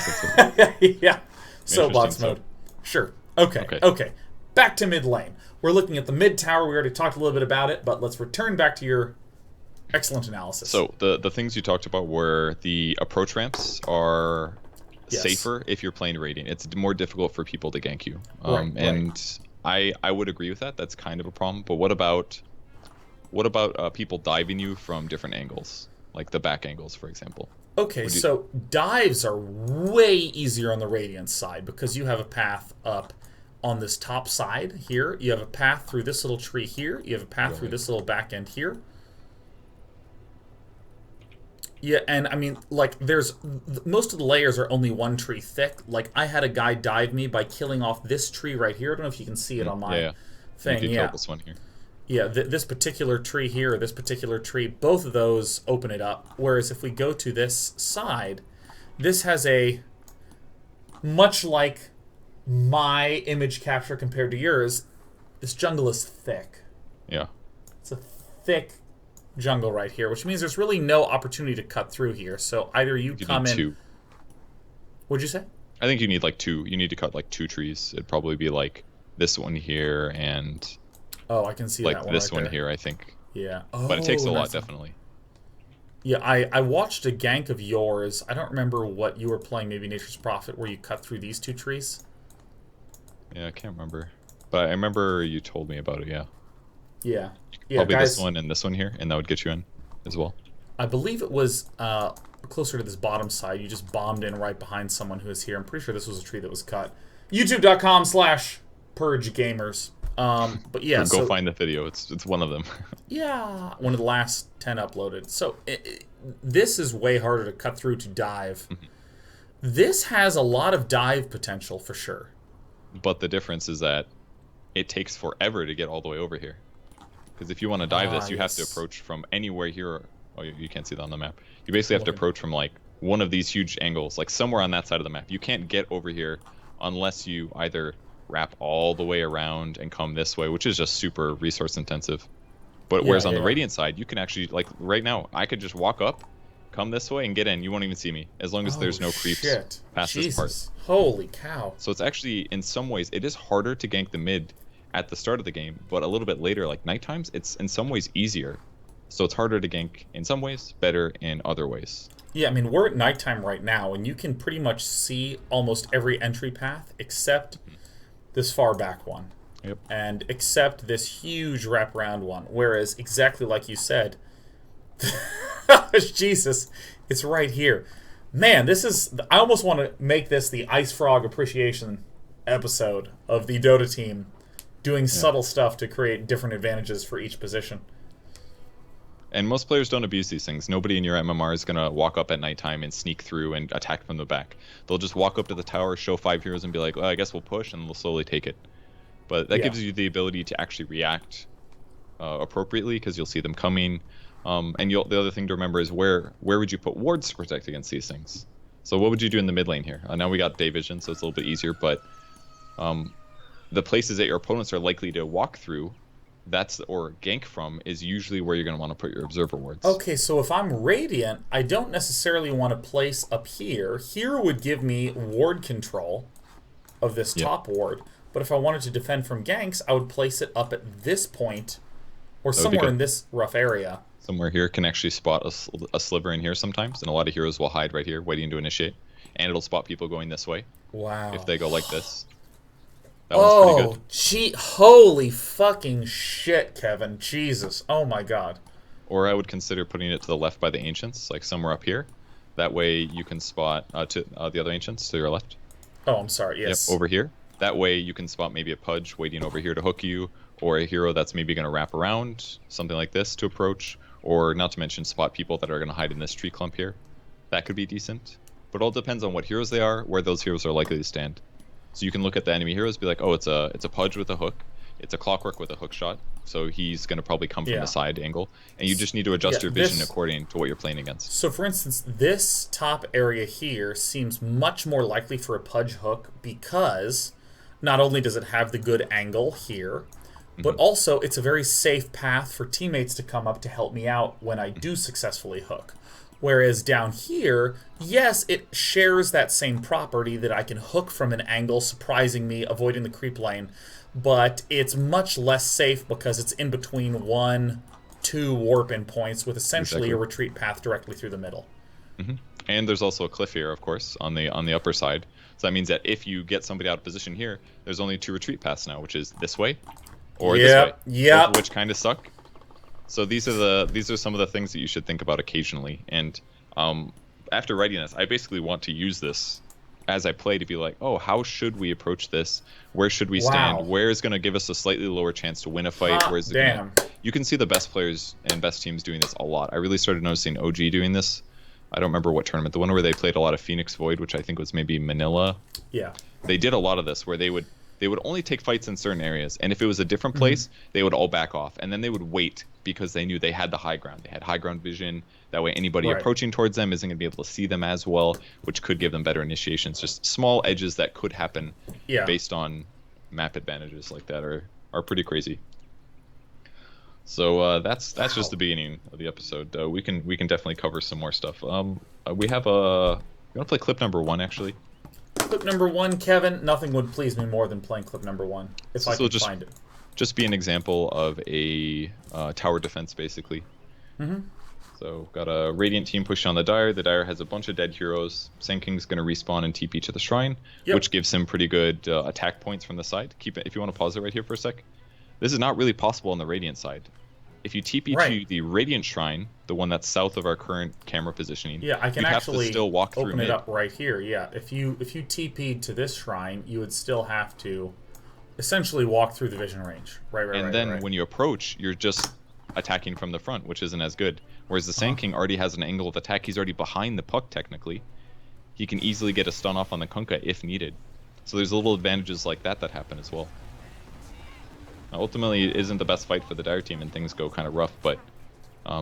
Yeah. Soapbox mode. Sure. Okay. Back to mid lane. We're looking at the mid tower. We already talked a little bit about it, but let's return back to your excellent analysis. So the things you talked about were the approach ramps are... Yes. Safer if you're playing Radiant. It's more difficult for people to gank you. And I would agree with that. That's kind of a problem. But what about people diving you from different angles, like the back angles, for example? Okay, so dives are way easier on the Radiant side because you have a path up on this top side here. You have a path through this little tree here. You have a path through this little back end here. Yeah, and I mean, like, most of the layers are only one tree thick. Like, I had a guy dive me by killing off this tree right here. I don't know if you can see it on my thing. You killed this one here. Yeah, this particular tree here, or this particular tree, both of those open it up. Whereas if we go to this side, this has a, much like my image capture compared to yours, this jungle is thick. Yeah. It's a thick jungle right here, which means there's really no opportunity to cut through here. So either you come in... Two. What'd you say? I think you need like two. You need to cut like two trees. It'd probably be like this one here and... Oh, I can see like that one this right one there. here, I think. Yeah. But it takes a lot, definitely. Yeah, I watched a gank of yours. I don't remember what you were playing, maybe Nature's Prophet, where you cut through these two trees. Yeah, I can't remember. But I remember you told me about it, yeah. Yeah. Probably guys, this one and this one here, and that would get you in as well. I believe it was closer to this bottom side. You just bombed in right behind someone who is here. I'm pretty sure this was a tree that was cut. YouTube.com/Purge Gamers. But yeah, go find the video. It's one of them. Yeah, one of the last 10 uploaded. So this is way harder to cut through to dive. This has a lot of dive potential for sure. But the difference is that it takes forever to get all the way over here. Because if you want to dive this, you have to approach from anywhere here. Oh, you can't see that on the map. You basically have to approach from like one of these huge angles, like somewhere on that side of the map. You can't get over here unless you either wrap all the way around and come this way, which is just super resource intensive. But whereas on the Radiant side, you can actually, like right now, I could just walk up, come this way, and get in. You won't even see me, as long as there's no creeps past this part. Holy cow. So it's actually, in some ways, it is harder to gank the mid at the start of the game, but a little bit later, like night times, it's in some ways easier. So it's harder to gank in some ways, better in other ways. Yeah, I mean, we're at nighttime right now, and you can pretty much see almost every entry path except this far back one. Yep. And except this huge wraparound one. Whereas, exactly like you said, Jesus, it's right here. Man, this is... I almost want to make this the Ice Frog Appreciation episode of the Dota team doing subtle stuff to create different advantages for each position. And most players don't abuse these things. Nobody in your MMR is going to walk up at nighttime and sneak through and attack from the back. They'll just walk up to the tower, show 5 heroes, and be like, well, I guess we'll push, and they'll slowly take it. But that gives you the ability to actually react appropriately, because you'll see them coming. And the other thing to remember is where would you put wards to protect against these things? So what would you do in the mid lane here? Now we got day vision, so it's a little bit easier, but the places that your opponents are likely to walk through, or gank from, is usually where you're going to want to put your observer wards. Okay, so if I'm Radiant, I don't necessarily want to place up here. Here would give me ward control of this top ward. But if I wanted to defend from ganks, I would place it up at this point, or somewhere in this rough area. Somewhere here can actually spot a sliver in here sometimes, and a lot of heroes will hide right here, waiting to initiate. And it'll spot people going this way. Wow. If they go like this. That one's pretty good. Gee, holy fucking shit, Kevin. Jesus. Oh my god. Or I would consider putting it to the left by the Ancients, like somewhere up here. That way you can spot the other Ancients to your left. Oh, I'm sorry, yes. Yep, over here. That way you can spot maybe a Pudge waiting over here to hook you, or a hero that's maybe going to wrap around, something like this, to approach, or not to mention spot people that are going to hide in this tree clump here. That could be decent. But it all depends on what heroes they are, where those heroes are likely to stand. So you can look at the enemy heroes, be like, oh, it's a Pudge with a hook, it's a Clockwork with a hook shot, so he's going to probably come from the side angle, and you just need to adjust your vision according to what you're playing against. So for instance, this top area here seems much more likely for a Pudge hook, because not only does it have the good angle here, but also it's a very safe path for teammates to come up to help me out when I do successfully hook. Whereas down here, yes, it shares that same property that I can hook from an angle, surprising me, avoiding the creep lane, but it's much less safe because it's in between 1-2 warp in points with essentially a retreat path directly through the middle. And there's also a cliff here, of course, on the upper side. So that means that if you get somebody out of position here, there's only 2 retreat paths now, which is this way or this way, both of which kind of suck. So these are some of the things that you should think about occasionally. And after writing this, I basically want to use this as I play to be like, oh, how should we approach this? Where should we stand? Where is going to give us a slightly lower chance to win a fight? Where is it gonna... You can see the best players and best teams doing this a lot. I really started noticing OG doing this. I don't remember what tournament. The one where they played a lot of Phoenix Void, which I think was maybe Manila. Yeah. They did a lot of this where they would only take fights in certain areas, and if it was a different place, they would all back off, and then they would wait because they knew they had the high ground. They had high ground vision. That way anybody approaching towards them isn't going to be able to see them as well, which could give them better initiations. Just small edges that could happen based on map advantages like that are pretty crazy. So that's just the beginning of the episode. We can definitely cover some more stuff. We have we want to play clip number 1 actually. Clip number 1, Kevin. Nothing would please me more than playing clip number 1 if I can find it. Just be an example of a tower defense, basically. So got a Radiant team pushing on the Dire. The Dire has a bunch of dead heroes. Sand King's going to respawn and TP to the Shrine, which gives him pretty good attack points from the side. Keep it if you want to pause it right here for a sec. This is not really possible on the Radiant side. If you TP to the Radiant Shrine, the one that's south of our current camera positioning, I can actually have to still walk open through it up right here. Yeah, if you TP'd to this shrine, you would still have to essentially walk through the vision range. And then when you approach, you're just attacking from the front, which isn't as good. Whereas the Sand King already has an angle of attack. He's already behind the puck, technically. He can easily get a stun off on the Kunkka if needed. So there's little advantages like that happen as well. Now, ultimately, it isn't the best fight for the Dire team, and things go kind of rough, but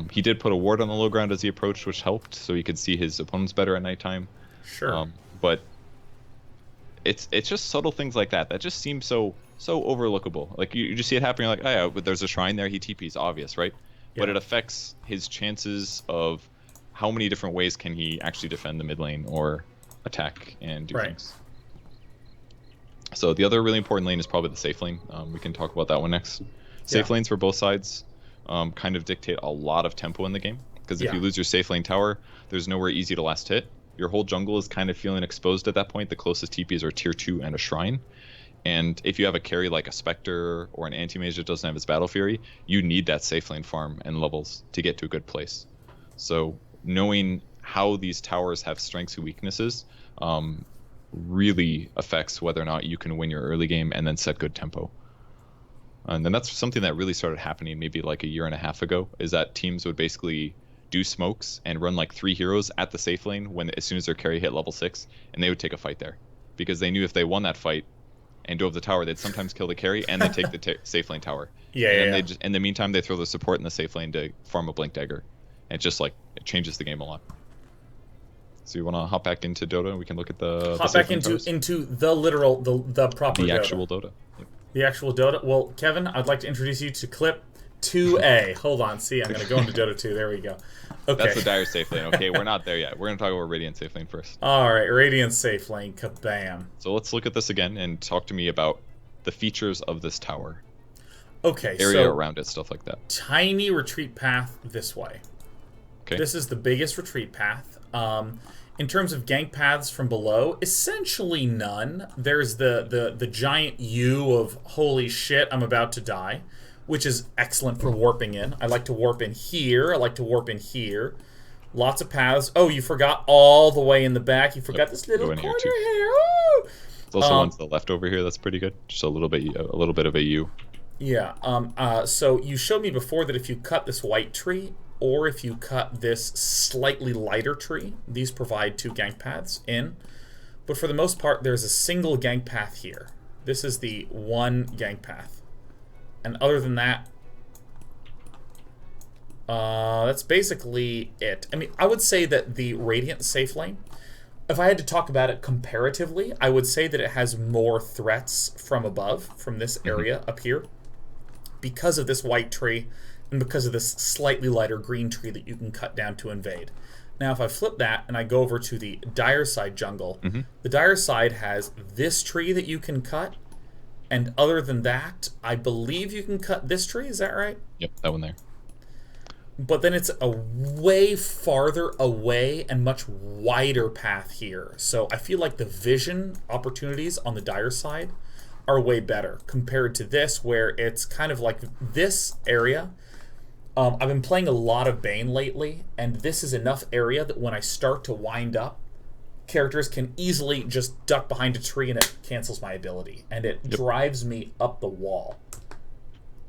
he did put a ward on the low ground as he approached, which helped, so he could see his opponents better at nighttime. Sure. But it's just subtle things like that that just seem so overlookable. Like you just see it happening, you're like, oh yeah, but there's a shrine there, he TP's, obvious, right? Yeah. But it affects his chances of how many different ways can he actually defend the mid lane or attack and do things. So the other really important lane is probably the safe lane. We can talk about that one next. Safe lanes for both sides kind of dictate a lot of tempo in the game. Because if you lose your safe lane tower, there's nowhere easy to last hit. Your whole jungle is kind of feeling exposed at that point. The closest TPs are tier 2 and a shrine. And if you have a carry like a Spectre or an anti-mage that doesn't have its Battle Fury, you need that safe lane farm and levels to get to a good place. So knowing how these towers have strengths and weaknesses really affects whether or not you can win your early game and then set good tempo. And then that's something that really started happening maybe like a year and a half ago, is that teams would basically do smokes and run like 3 heroes at the safe lane as soon as their carry hit level 6, and they would take a fight there. Because they knew if they won that fight and dove the tower, they'd sometimes kill the carry and they'd take the safe lane tower. In the meantime, they throw the support in the safe lane to farm a Blink Dagger. And it just it changes the game a lot. So you want to hop back into Dota and we can look at the into the literal the proper the Dota. Actual Dota. Yep. The actual Dota. Well, Kevin, I'd like to introduce you to clip 2A. Hold on, see, I'm going to go into Dota 2. There we go. Okay. That's the Dire safe lane. Okay, we're not there yet. We're going to talk about Radiant safe lane first. All right, Radiant safe lane. Kabam. So let's look at this again and talk to me about the features of this tower. Okay, area around it, stuff like that. Tiny retreat path this way. Okay. This is the biggest retreat path. In terms of gank paths from below, essentially none. There's the giant U of holy shit, I'm about to die, which is excellent for warping in. I like to warp in here. I like to warp in here. Lots of paths. Oh, you forgot all the way in the back. You forgot this little corner here. Ooh! There's also one to the left over here. That's pretty good. Just a little bit of a U. Yeah. So you showed me before that if you cut this white tree, or if you cut this slightly lighter tree, these provide 2 gank paths in. But for the most part, there's a single gank path here. This is the one gank path. And other than that, that's basically it. I mean, I would say that the Radiant safe lane, if I had to talk about it comparatively, I would say that it has more threats from above, from this area up here, because of this white tree, and because of this slightly lighter green tree that you can cut down to invade. Now, if I flip that and I go over to the Dire side jungle, the Dire side has this tree that you can cut, and other than that, I believe you can cut this tree. Is that right? Yep, that one there. But then it's a way farther away and much wider path here. So I feel like the vision opportunities on the Dire side are way better compared to this, where it's kind of like this area. I've been playing a lot of Bane lately, and this is enough area that when I start to wind up, characters can easily just duck behind a tree and it cancels my ability, and it drives me up the wall.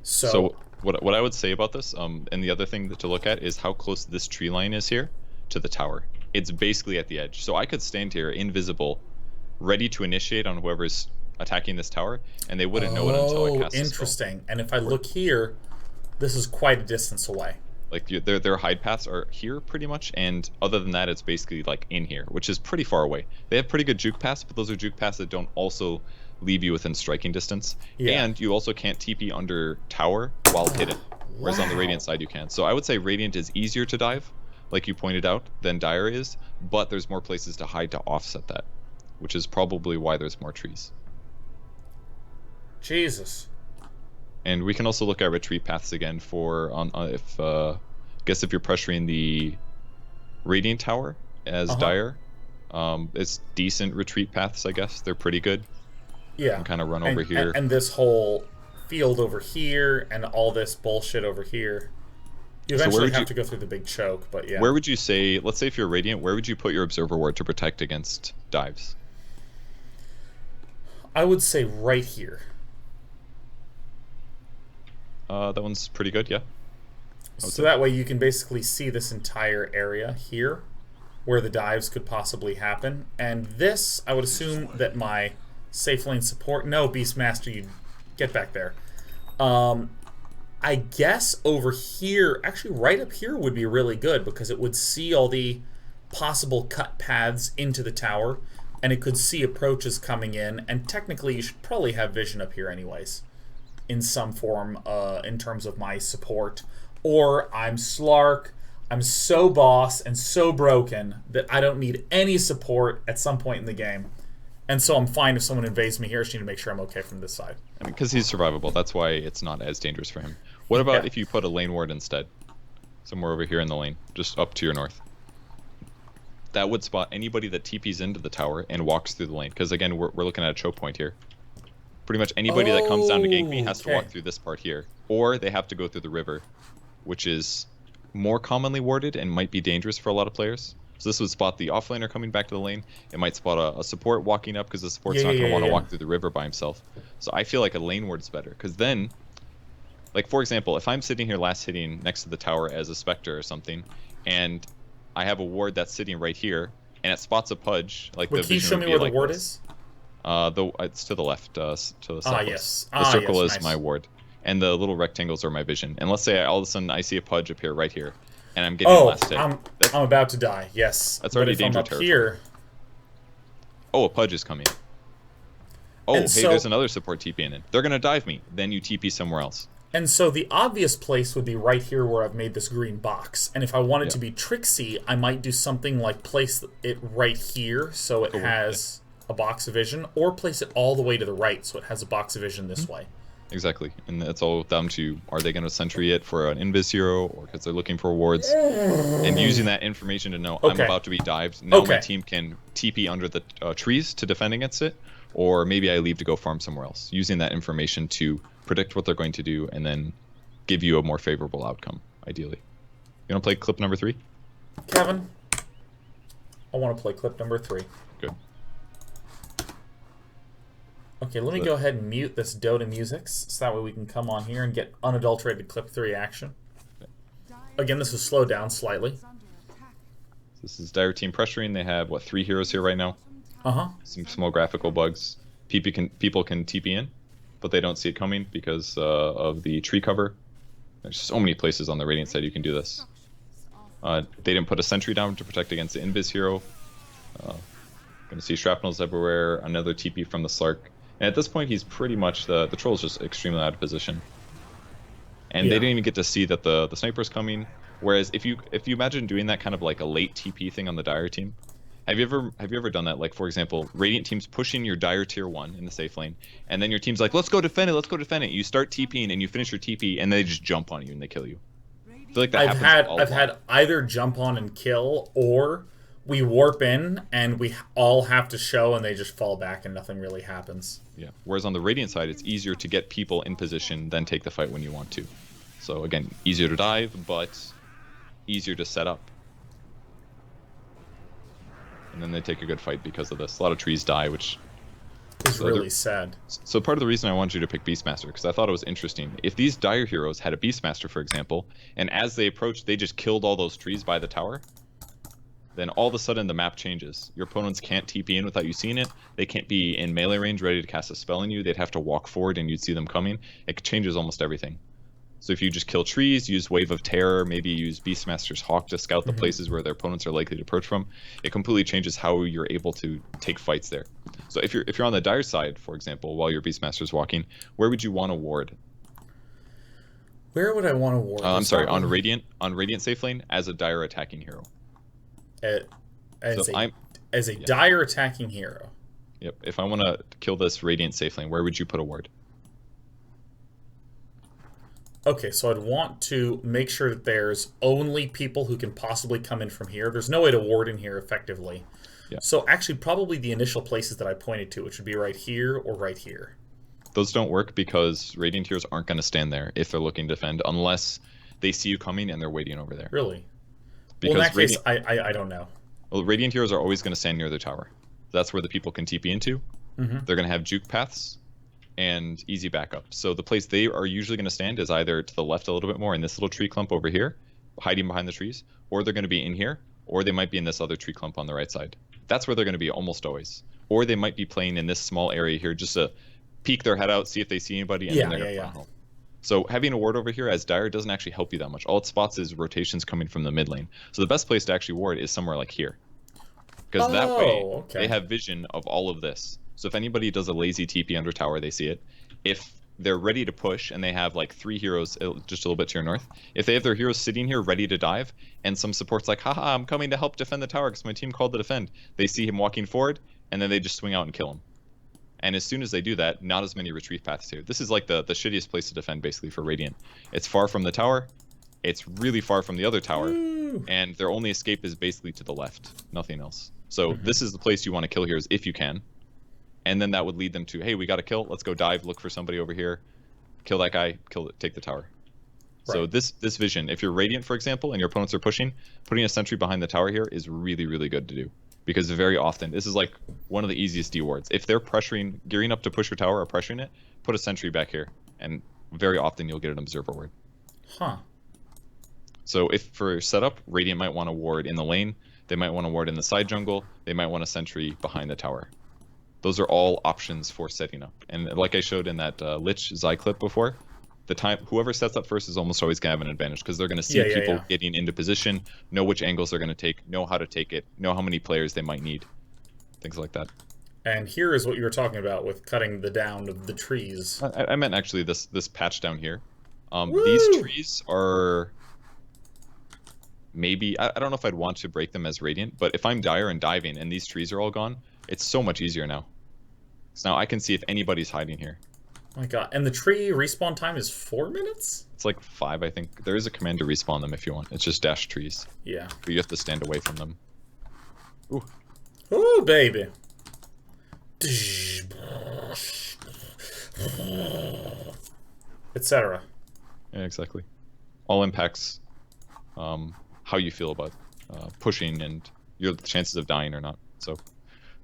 So what I would say about this, and the other thing to look at is how close this tree line is here to the tower. It's basically at the edge. So I could stand here invisible, ready to initiate on whoever's attacking this tower, and they wouldn't know it until I cast a spell. Interesting. And if I look here, this is quite a distance away. Like their hide paths are here pretty much, and other than that, it's basically like in here, which is pretty far away. They have pretty good juke paths, but those are juke paths that don't also leave you within striking distance. Yeah. And you also can't TP under tower while hidden, whereas on the Radiant side you can. So I would say Radiant is easier to dive, like you pointed out, than Dire is, but there's more places to hide to offset that, which is probably why there's more trees. Jesus. And we can also look at retreat paths again for if I guess if you're pressuring the Radiant Tower as Dire, it's decent retreat paths. I guess they're pretty good. Yeah, you can kind of run over here, and this whole field over here, and all this bullshit over here. You eventually have to go through the big choke, but yeah. Where would you say? Let's say if you're Radiant, where would you put your Observer Ward to protect against dives? I would say right here. That one's pretty good, yeah. So that way you can basically see this entire area here where the dives could possibly happen. And this, I would assume that my safe lane support... No, Beastmaster, you get back there. I guess over here, actually right up here would be really good because it would see all the possible cut paths into the tower, and it could see approaches coming in, and technically you should probably have vision up here anyways, in some form, in terms of my support. Or I'm Slark, I'm so boss and so broken that I don't need any support at some point in the game. And so I'm fine if someone invades me here. I just need to make sure I'm okay from this side. I mean, because he's survivable, that's why it's not as dangerous for him. What about if you put a lane ward instead? Somewhere over here in the lane, just up to your north. That would spot anybody that TPs into the tower and walks through the lane. Because again, we're looking at a choke point here. Pretty much anybody that comes down to gank me has to walk through this part here. Or they have to go through the river, which is more commonly warded and might be dangerous for a lot of players. So this would spot the offlaner coming back to the lane. It might spot a support walking up because the support's not going to want to walk through the river by himself. So I feel like a lane ward is better. Because then, like for example, if I'm sitting here last hitting next to the tower as a Spectre or something, and I have a ward that's sitting right here, and it spots a Pudge, like can you show me where the ward is? It's to the left, to the southwest. Yes. The circle is my ward, and the little rectangles are my vision. And let's say all of a sudden I see a Pudge appear right here, and I'm getting last hit. I'm about to die. Yes. That's already danger territory. Here. Oh, a Pudge is coming. Oh, hey, there's another support TPing in. They're gonna dive me. Then you TP somewhere else. And so the obvious place would be right here where I've made this green box. And if I wanted to be tricksy, I might do something like place it right here so it has a box of vision, or place it all the way to the right so it has a box of vision this way. Exactly. And that's all down to, are they going to sentry it for an invis hero, or because they're looking for wards? And using that information to know I'm about to be dived. Now my team can TP under the trees to defend against it, or maybe I leave to go farm somewhere else. Using that information to predict what they're going to do and then give you a more favorable outcome, ideally. You want to play clip number 3? Kevin, I want to play clip number 3. Good. Okay, let me go ahead and mute this Dota music so that way we can come on here and get unadulterated clip 3 action. Again, this is slowed down slightly. This is Dire Team pressuring. They have, what, 3 heroes here right now? Some small graphical bugs. People can TP in, but they don't see it coming because of the tree cover. There's so many places on the Radiant side you can do this. They didn't put a sentry down to protect against the invis hero. Gonna see shrapnels everywhere, another TP from the Slark. And at this point, he's pretty much, the troll's just extremely out of position. And they didn't even get to see that the sniper's coming. Whereas if you imagine doing that kind of like a late TP thing on the Dire team, have you ever done that? Like, for example, Radiant team's pushing your Dire tier 1 in the safe lane, and then your team's like, let's go defend it. You start TPing and you finish your TP, and they just jump on you and they kill you. I feel like that I've had either jump on and kill, or we warp in and we all have to show and they just fall back and nothing really happens. Yeah. Whereas on the Radiant side, it's easier to get people in position than take the fight when you want to. So again, easier to dive, but easier to set up. And then they take a good fight because of this. A lot of trees die, which is really sad. So part of the reason I wanted you to pick Beastmaster, because I thought it was interesting. If these dire heroes had a Beastmaster, for example, and as they approached, they just killed all those trees by the tower, then all of a sudden the map changes. Your opponents can't TP in without you seeing it. They can't be in melee range ready to cast a spell on you. They'd have to walk forward and you'd see them coming. It changes almost everything. So if you just kill trees, use Wave of Terror, maybe use Beastmaster's Hawk to scout the places where their opponents are likely to approach from, it completely changes how you're able to take fights there. So if you're on the dire side, for example, while your Beastmaster's walking, where would you want to ward? Where would I want to ward? I'm sorry, on Radiant safe lane as a dire attacking hero. As a dire attacking hero. Yep. If I want to kill this Radiant safe lane, where would you put a ward? Okay, so I'd want to make sure that there's only people who can possibly come in from here. There's no way to ward in here effectively. Yeah. So actually probably the initial places that I pointed to, which would be right here or right here. Those don't work because Radiant heroes aren't going to stand there if they're looking to defend unless they see you coming and they're waiting over there. Really? Because well, in that case, I don't know. Well, Radiant heroes are always going to stand near their tower. That's where the people can TP into. They're going to have juke paths and easy backup. So the place they are usually going to stand is either to the left a little bit more in this little tree clump over here, hiding behind the trees, or they're going to be in here, or they might be in this other tree clump on the right side. That's where they're going to be almost always. Or they might be playing in this small area here just to peek their head out, see if they see anybody, and then they're going to fly home. So having a ward over here as dire doesn't actually help you that much. All it spots is rotations coming from the mid lane. So the best place to actually ward is somewhere like here. Because that way, they have vision of all of this. So if anybody does a lazy TP under tower, they see it. If they're ready to push and they have like 3 heroes just a little bit to your north, if they have their heroes sitting here ready to dive, and some support's like, haha, I'm coming to help defend the tower because my team called to defend, they see him walking forward, and then they just swing out and kill him. And as soon as they do that, not as many retreat paths here. This is like the shittiest place to defend basically for Radiant. It's far from the tower, it's really far from the other tower, and their only escape is basically to the left, nothing else. So this is the place you want to kill heroes if you can. And then that would lead them to, hey, we got to kill. Let's go dive, look for somebody over here, kill that guy, take the tower. Right. So this vision, if you're Radiant, for example, and your opponents are pushing, putting a sentry behind the tower here is really, really good to do. Because very often, this is like one of the easiest D wards. If they're pressuring, gearing up to push your tower or pressuring it, put a sentry back here. And very often you'll get an observer ward. Huh. So if for setup, Radiant might want to ward in the lane, they might want to ward in the side jungle, they might want a sentry behind the tower. Those are all options for setting up. And like I showed in that Lich Zai clip before, whoever sets up first is almost always going to have an advantage because they're going to see people getting into position, know which angles they're going to take, know how to take it, know how many players they might need, things like that. And here is what you were talking about with cutting the down of the trees. I meant actually this patch down here. These trees are maybe, I don't know if I'd want to break them as Radiant, but if I'm dire and diving and these trees are all gone, it's so much easier now. So now I can see if anybody's hiding here. Oh my god, and the tree respawn time is 4 minutes? It's like 5, I think. There is a command to respawn them if you want. It's just dash trees. Yeah. But you have to stand away from them. Ooh. Ooh, baby. Etc. Yeah, exactly. All impacts how you feel about pushing and your chances of dying or not. So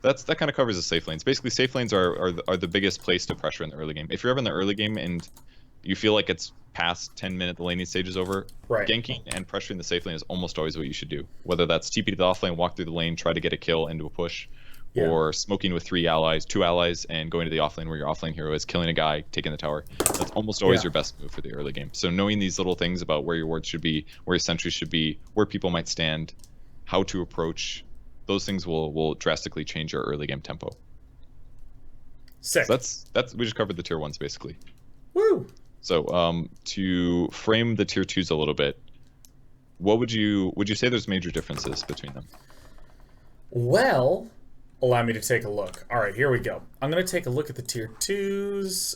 that kind of covers the safe lanes. Basically, safe lanes are the biggest place to pressure in the early game. If you're ever in the early game and you feel like it's past 10-minute, the laning stage is over, ganking and pressuring the safe lane is almost always what you should do. Whether that's TP to the offlane, walk through the lane, try to get a kill into a push, or smoking with 2 allies, and going to the offlane where your offlane hero is, killing a guy, taking the tower. That's almost always your best move for the early game. So knowing these little things about where your wards should be, where your sentries should be, where people might stand, how to approach, those things will drastically change your early game tempo. Sick. So that's we just covered the tier 1s basically. Woo! So to frame the tier 2s a little bit, what would you say there's major differences between them? Well, allow me to take a look. All right, here we go. I'm going to take a look at the tier 2s.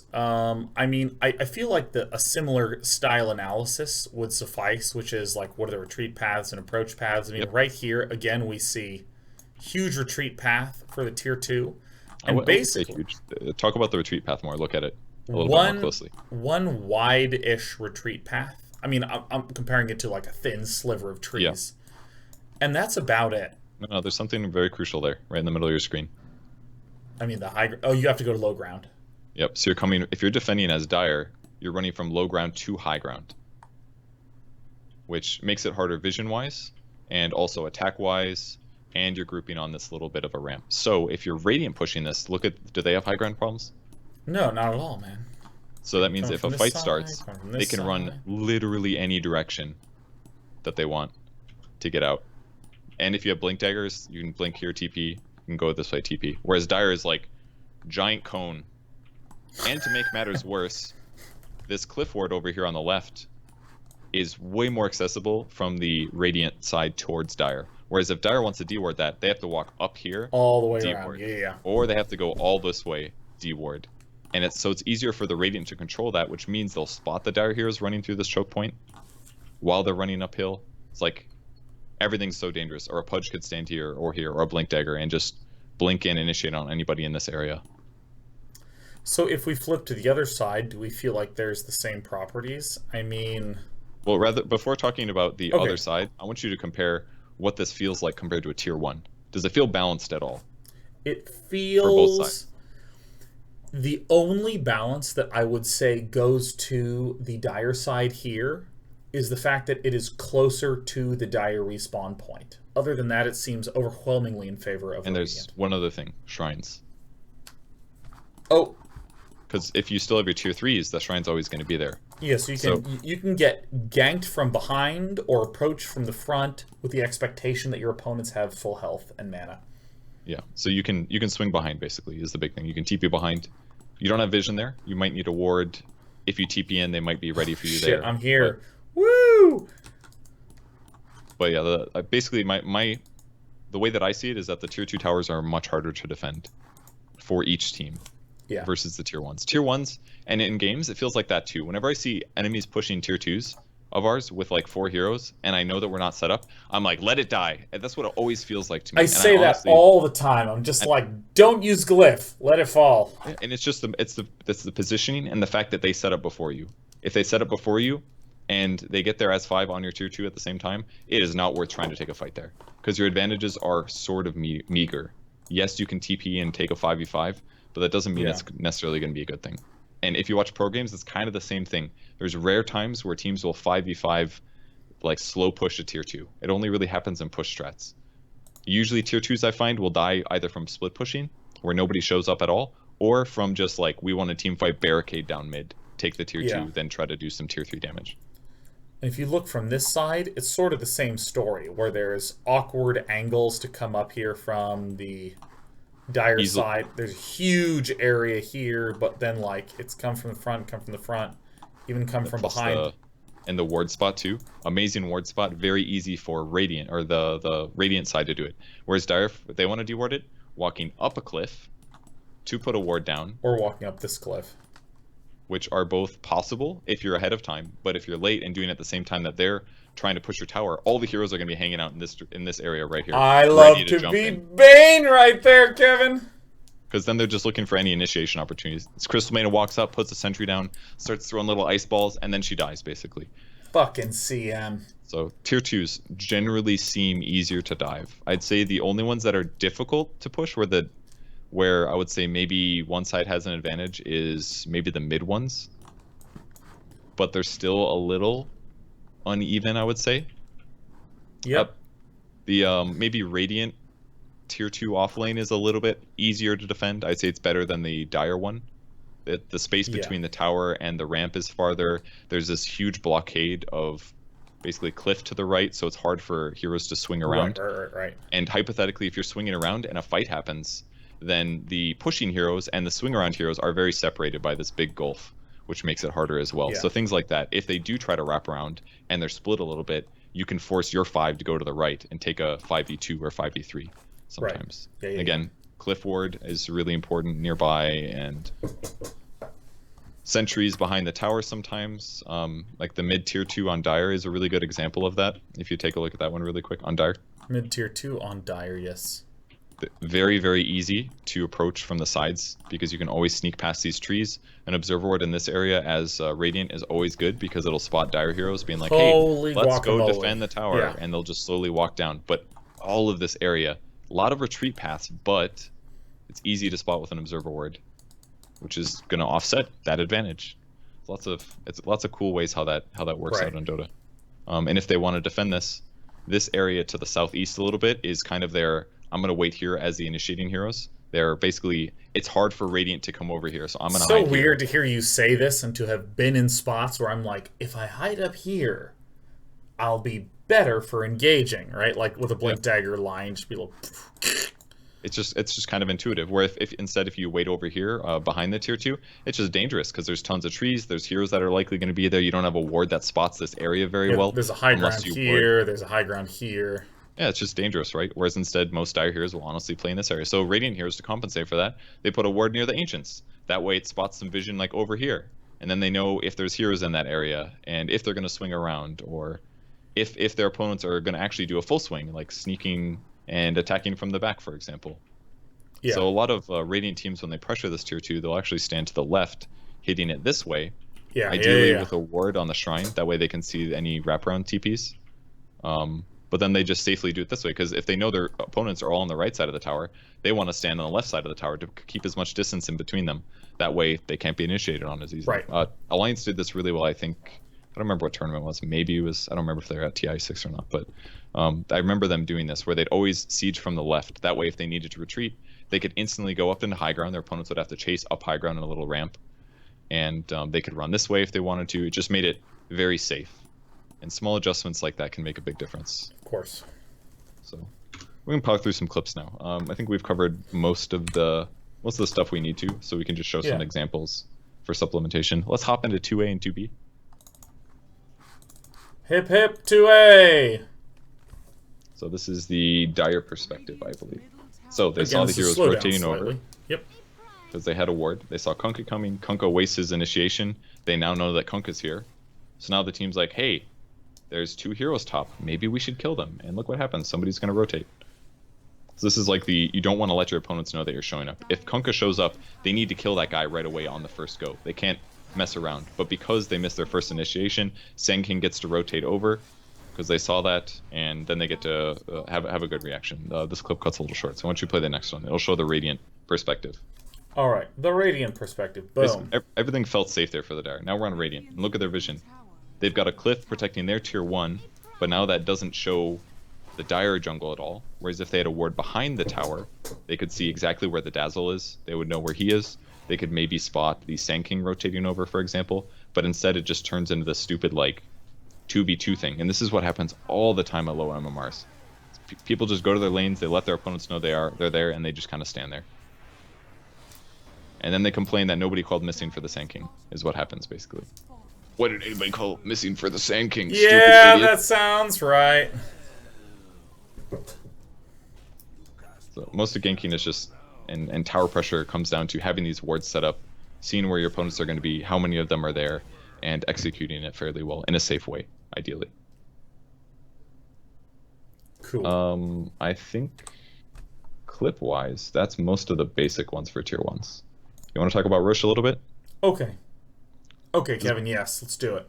I mean, I feel like a similar style analysis would suffice, which is like, what are the retreat paths and approach paths? I mean, right here, again, we see huge retreat path for the tier 2. And basically, talk about the retreat path more. Look at it a little bit more closely. One wide-ish retreat path I mean, I'm comparing it to like a thin sliver of trees. And that's about it. No, there's something very crucial there, right in the middle of your screen. I mean, the high... Oh, you have to go to low ground. Yep, so you're coming... If you're defending as Dire, you're running from low ground to high ground. Which makes it harder vision-wise, and also attack-wise, and you're grouping on this little bit of a ramp. So if you're Radiant pushing this, look at... Do they have high ground problems? No, not at all, man. So that means if a fight starts, they can run literally any direction that they want to get out. And if you have blink daggers, you can blink here, TP, you can go this way, TP. Whereas Dire is like giant cone. And to make matters worse, this cliff ward over here on the left is way more accessible from the Radiant side towards Dire. Whereas if Dire wants to D-ward that, they have to walk up here, all the way around, yeah. Or they have to go all this way, D-ward. And it's easier for the Radiant to control that, which means they'll spot the Dire heroes running through this choke point while they're running uphill. It's like everything's so dangerous. Or a Pudge could stand here, or a Blink Dagger, and just blink in, initiate on anybody in this area. So if we flip to the other side, do we feel like there's the same properties? I mean... Well, rather, before talking about the other side, I want you to compare what this feels like compared to a tier 1. Does it feel balanced at all? It feels... For both sides. The only balance that I would say goes to the Dire side here is the fact that it is closer to the Dire respawn point. Other than that, it seems overwhelmingly in favor of And there's Radiant. One other thing, shrines. Oh. Because if you still have your tier 3s, the shrine's always going to be there. Yeah, so you can get ganked from behind or approach from the front with the expectation that your opponents have full health and mana. Yeah, so you can swing behind, basically, is the big thing. You can TP behind. You don't have vision there. You might need a ward. If you TP in, they might be ready for you there. I'm here. Woo! But yeah, basically the way that I see it is that the tier 2 towers are much harder to defend for each team versus the tier 1s. Tier 1s, and in games, it feels like that too. Whenever I see enemies pushing tier 2s of ours with like 4 heroes, and I know that we're not set up, I'm like, let it die. And that's what it always feels like to me. I say that all the time. I'm just like, don't use glyph, let it fall. And it's just the positioning and the fact that they set up before you. If they set up before you and they get their S5 on your tier 2 at the same time, it is not worth trying to take a fight there because your advantages are sort of meager. Yes, you can TP and take a 5v5, but that doesn't mean it's necessarily going to be a good thing. And if you watch pro games, it's kind of the same thing. There's rare times where teams will 5v5 like slow push a tier 2. It only really happens in push strats. Usually tier 2s I find will die either from split pushing, where nobody shows up at all, or from just like, we want a team fight barricade down mid, take the tier 2, then try to do some tier 3 damage. And if you look from this side, it's sort of the same story, where there's awkward angles to come up here from the Dire side. There's a huge area here, but then like it's come from the front, even come from behind. And the ward spot too. Amazing ward spot, very easy for Radiant, or the Radiant side to do it. Whereas Dire, if they want to deward it, walking up a cliff to put a ward down. Or walking up this cliff. Which are both possible if you're ahead of time, but if you're late and doing it at the same time that they're trying to push your tower, all the heroes are going to be hanging out in this area right here. I love to be Bane right there, Kevin. Because then they're just looking for any initiation opportunities. This Crystal Maiden walks up, puts a sentry down, starts throwing little ice balls, and then she dies, basically. Fucking CM. So tier 2s generally seem easier to dive. I'd say the only ones that are difficult to push where I would say maybe one side has an advantage is maybe the mid ones. But they're still a little uneven, I would say. Yep. The maybe Radiant tier 2 offlane is a little bit easier to defend. I'd say it's better than the Dire one. The space between the tower and the ramp is farther. There's this huge blockade of basically cliff to the right, so it's hard for heroes to swing around. Right. And hypothetically, if you're swinging around and a fight happens, then the pushing heroes and the swing around heroes are very separated by this big gulf, which makes it harder as well. So things like that, if they do try to wrap around and they're split a little bit, you can force your 5 to go to the right and take a 5v2 or 5v3 sometimes. Right. Again, cliff ward is really important nearby, and sentries behind the tower sometimes. Like the mid tier 2 on Dire is a really good example of that. If you take a look at that one really quick on Dire. Mid tier 2 on Dire, yes. Very, very easy to approach from the sides because you can always sneak past these trees. An observer ward in this area as Radiant is always good because it'll spot dire heroes being like, Holy hey, let's guacamole. go defend the tower, Yeah. and they'll just slowly walk down. But all of this area, a lot of retreat paths, but it's easy to spot with an observer ward, which is going to offset that advantage. Lots of cool ways how that works out in Dota. And if they want to defend this area to the southeast a little bit is kind of their, I'm going to wait here as the initiating heroes. They're basically, it's hard for Radiant to come over here, so I'm going to hide So weird here. to hear you say this and to have been in spots where I'm like, if I hide up here, I'll be better for engaging, right? Like with a blink dagger line, just be like. It's just kind of intuitive. Where if instead if you wait over here behind the tier 2, it's just dangerous because there's tons of trees. There's heroes that are likely going to be there. You don't have a ward that spots this area very well. There's a high ground here. There's a high ground here. Yeah, it's just dangerous, right? Whereas instead, most dire heroes will honestly play in this area. So Radiant heroes, to compensate for that, they put a ward near the Ancients. That way it spots some vision like over here. And then they know if there's heroes in that area and if they're going to swing around or if their opponents are going to actually do a full swing, like sneaking and attacking from the back, for example. Yeah. So a lot of Radiant teams, when they pressure this tier 2, they'll actually stand to the left, hitting it this way. Yeah, ideally with a ward on the shrine. That way they can see any wraparound TPs. But then they just safely do it this way, because if they know their opponents are all on the right side of the tower, they want to stand on the left side of the tower to keep as much distance in between them. That way they can't be initiated on as easily. Right. Alliance did this really well, I think. I don't remember what tournament it was. Maybe it was, I don't remember if they were at TI6 or not, but I remember them doing this, where they'd always siege from the left. That way, if they needed to retreat, they could instantly go up into high ground. Their opponents would have to chase up high ground in a little ramp. And they could run this way if they wanted to. It just made it very safe. And small adjustments like that can make a big difference. Of course. So we can power through some clips now. I think we've covered most of the stuff we need to, so we can just show some examples for supplementation. Let's hop into 2A and 2B. Hip hip 2A! So this is the dire perspective, I believe. So they saw the heroes rotating over. Yep. Because they had a ward. They saw Kunkka coming. Kunkka wastes his initiation. They now know that Kunkka's here. So now the team's like, hey, there's 2 heroes top. Maybe we should kill them. And look what happens. Somebody's going to rotate. So this is like you don't want to let your opponents know that you're showing up. If Kunkka shows up, they need to kill that guy right away on the first go. They can't mess around. But because they missed their first initiation, Senking gets to rotate over because they saw that, and then they get to have a good reaction. This clip cuts a little short, so why don't you play the next one? It'll show the Radiant perspective. All right, the Radiant perspective. Boom. Everything felt safe there for the Dire. Now we're on Radiant. And look at their vision. They've got a cliff protecting their tier 1, but now that doesn't show the Dire jungle at all. Whereas if they had a ward behind the tower, they could see exactly where the Dazzle is. They would know where he is. They could maybe spot the Sand King rotating over, for example. But instead it just turns into this stupid, like, 2v2 thing. And this is what happens all the time at low MMRs. People just go to their lanes, they let their opponents know they're there, and they just kind of stand there. And then they complain that nobody called missing for the Sand King, is what happens, basically. What did anybody call missing for the Sand King? Yeah, that sounds right. So most of ganking is just, and tower pressure comes down to having these wards set up, seeing where your opponents are going to be, how many of them are there, and executing it fairly well, in a safe way, ideally. Cool. I think, clip-wise, that's most of the basic ones for tier 1s. You want to talk about Roche a little bit? Okay. Okay, Kevin, yes, let's do it.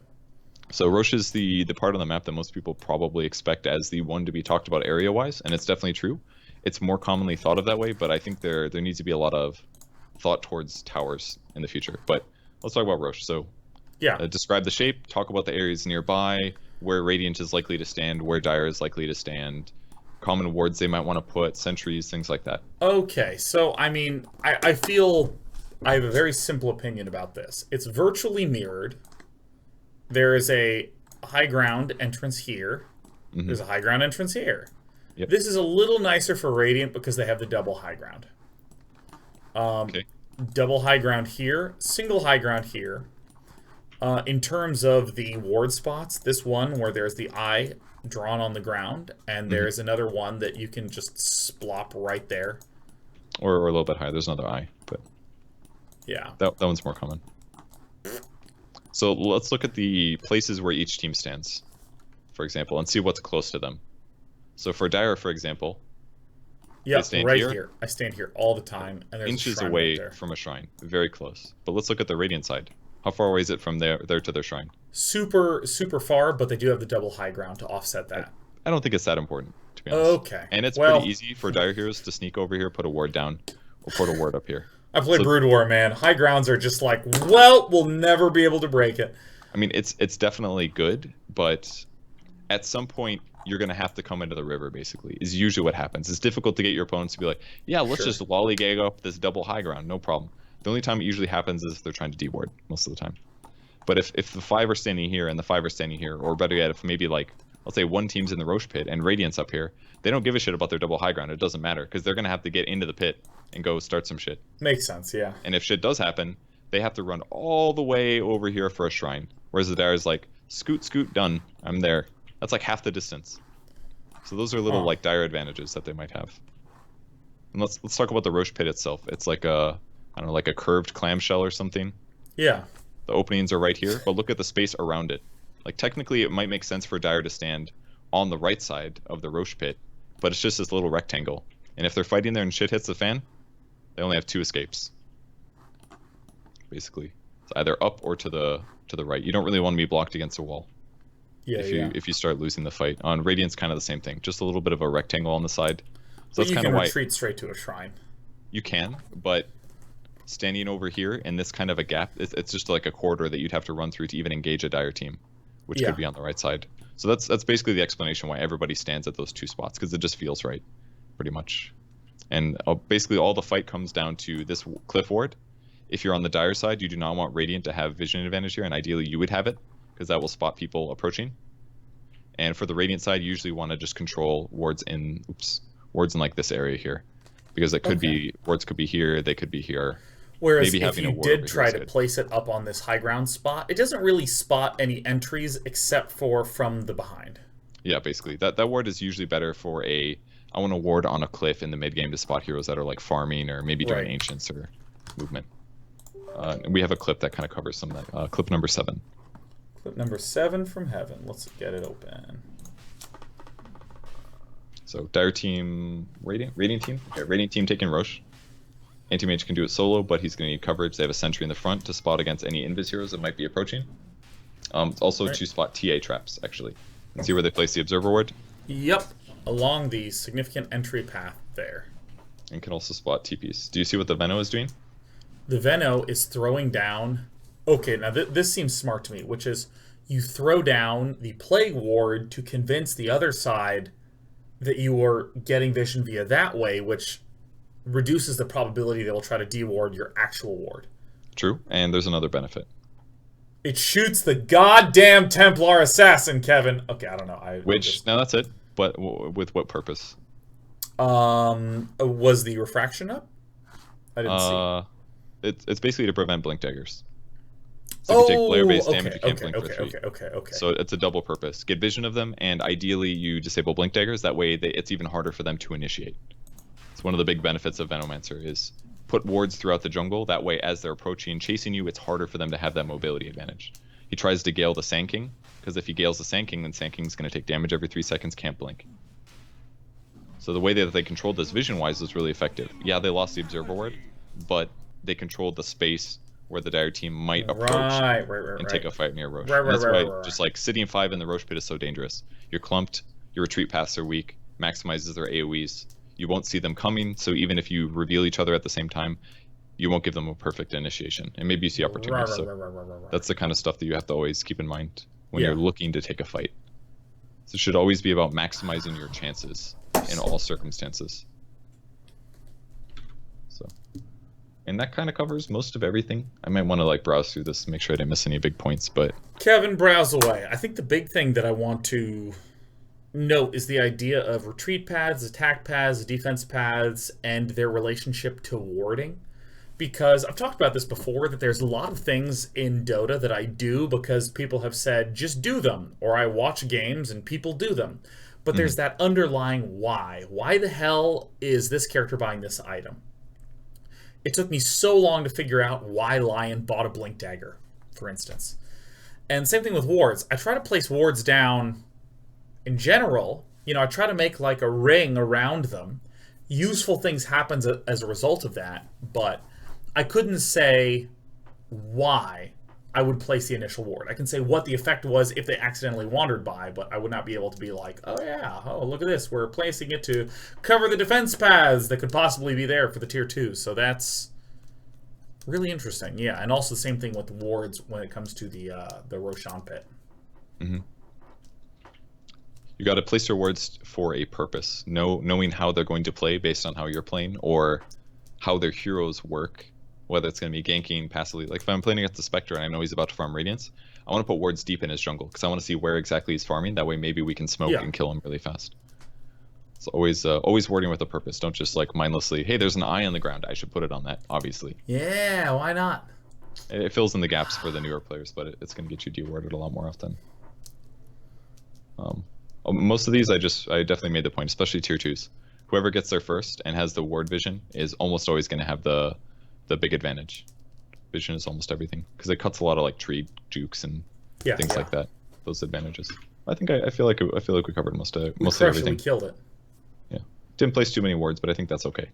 So Roche is the part on the map that most people probably expect as the one to be talked about area-wise, and it's definitely true. It's more commonly thought of that way, but I think there needs to be a lot of thought towards towers in the future. But let's talk about Roche. So yeah, describe the shape, talk about the areas nearby, where Radiant is likely to stand, where Dire is likely to stand, common wards they might want to put, sentries, things like that. Okay, so I mean, I feel I have a very simple opinion about this. It's virtually mirrored. There is a high ground entrance here. Mm-hmm. There's a high ground entrance here. Yep. This is a little nicer for Radiant because they have the double high ground. Okay. Double high ground here, single high ground here. In terms of the ward spots, this one where there's the eye drawn on the ground, and there's another one that you can just splop right there. Or a little bit higher. There's another eye, but yeah, that one's more common. So let's look at the places where each team stands, for example, and see what's close to them. So for Dire, for example, Yep, right here. I stand here all the time, and there's inches a shrine away right there. from a shrine, very close. But let's look at the Radiant side. How far away is it from there to their shrine? Super far, but they do have the double high ground to offset that. I don't think it's that important, to be honest. Okay. And it's pretty easy for dire heroes to sneak over here, put a ward down, or put a ward up here. I play Brood War, man. High grounds are just like, well, we'll never be able to break it. I mean, it's definitely good, but at some point you're gonna have to come into the river. Basically, is usually what happens. It's difficult to get your opponents to be like, yeah, let's just lollygag up this double high ground, no problem. The only time it usually happens is if they're trying to deward most of the time. But if the 5 are standing here and the 5 are standing here, or better yet, if maybe like, let's say one team's in the Roche pit and Radiant's up here, they don't give a shit about their double high ground. It doesn't matter because they're gonna have to get into the pit and go start some shit. Makes sense, yeah. And if shit does happen, they have to run all the way over here for a shrine. Whereas the Dire is like, scoot, scoot, done. I'm there. That's like half the distance. So those are little like Dire advantages that they might have. And let's talk about the Roche pit itself. It's like a, I don't know, like a curved clamshell or something. Yeah. The openings are right here, but look at the space around it. Like technically it might make sense for Dire to stand on the right side of the Roche pit, but it's just this little rectangle. And if they're fighting there and shit hits the fan, they only have 2 escapes. Basically, it's either up or to the right. You don't really want to be blocked against a wall. Yeah, if you start losing the fight. On Radiant's kind of the same thing. Just a little bit of a rectangle on the side. So that's kind of why you can retreat straight to a shrine. You can, but standing over here in this kind of a gap, it's just like a corridor that you'd have to run through to even engage a Dire team, which could be on the right side. So that's basically the explanation why everybody stands at those 2 spots, because it just feels right, pretty much. And basically all the fight comes down to this cliff ward. If you're on the Dire side, you do not want Radiant to have vision advantage here, and ideally you would have it, because that will spot people approaching. And for the Radiant side, you usually want to just control wards in like this area here, because it could be wards could be here, they could be here. Whereas if you did try to place it up on this high ground spot, it doesn't really spot any entries except for from the behind. Yeah, basically that ward is usually better for I want to ward on a cliff in the mid game to spot heroes that are like farming or maybe doing ancients or movement. We have a clip that kind of covers some of that. Clip number 7. Clip number 7 from heaven. Let's get it open. So Dire team, Radiant team. Okay, Radiant team taking Roche. Anti-mage can do it solo, but he's going to need coverage. They have a sentry in the front to spot against any invis heroes that might be approaching. Also to spot TA traps, actually. And see where they place the observer ward? Yep, along the significant entry path there. And can also spot TPs. Do you see what the Veno is doing? The Veno is throwing down... Okay, now this seems smart to me, which is you throw down the Plague Ward to convince the other side that you are getting vision via that way, which reduces the probability they will try to deward your actual ward. True, and there's another benefit. It shoots the goddamn Templar Assassin, Kevin. Okay, I don't know. No, that's it. But with what purpose? Was the refraction up? I didn't see. It's basically to prevent blink daggers. So if you take player-based damage, you can't blink for 3. Okay. So it's a double purpose. Get vision of them, and ideally you disable blink daggers. That way it's even harder for them to initiate. It's one of the big benefits of Venomancer is put wards throughout the jungle. That way, as they're approaching and chasing you, it's harder for them to have that mobility advantage. He tries to gale the Sand King, because if he gales the Sand King, then Sand King's going to take damage every 3 seconds, can't blink. So the way that they controlled this vision-wise was really effective. Yeah, they lost the Observer Ward, but they controlled the space where the Dire team might approach and take a fight near Roche. That's why just like sitting 5 in the Roche pit is so dangerous. You're clumped, your retreat paths are weak, maximizes their AoEs. You won't see them coming, so even if you reveal each other at the same time, you won't give them a perfect initiation. And maybe you see opportunities. So that's the kind of stuff that you have to always keep in mind when you're looking to take a fight. So it should always be about maximizing your chances in all circumstances. So, and that kind of covers most of everything. I might want to like browse through this, make sure I didn't miss any big points, but... Kevin, browse away. I think the big thing that I want to note is the idea of retreat paths, attack paths, defense paths, and their relationship to warding. Because I've talked about this before, that there's a lot of things in Dota that I do because people have said, just do them. Or I watch games and people do them. But there's that underlying why. Why the hell is this character buying this item? It took me so long to figure out why Lion bought a Blink Dagger, for instance. And same thing with wards. I try to place wards down in general. You know, I try to make like a ring around them useful things happen as a result of that, but I couldn't say why I would place the initial ward. I can say what the effect was if they accidentally wandered by, but I would not be able to be like, oh yeah, oh look at this, we're placing it to cover the defense paths that could possibly be there for the tier 2. So that's really interesting. Yeah, and also the same thing with the wards when it comes to the Roshan pit. Mm-hmm. You got to place your wards for a purpose. Knowing how they're going to play based on how you're playing, or how their heroes work, whether it's going to be ganking passively. Like if I'm playing against the Spectre and I know he's about to farm Radiance, I want to put wards deep in his jungle because I want to see where exactly he's farming. That way maybe we can smoke and kill him really fast. It's always warding with a purpose. Don't just like mindlessly, hey, there's an eye on the ground, I should put it on that, obviously. Yeah, why not? It fills in the gaps for the newer players, but it's going to get you de-warded a lot more often. Most of these I definitely made the point, especially tier 2s. Whoever gets there first and has the ward vision is almost always going to have the big advantage. Vision is almost everything because it cuts a lot of like tree jukes and things like that. Those advantages. I feel like we covered mostly everything. We killed it. Yeah, didn't place too many wards, but I think that's okay.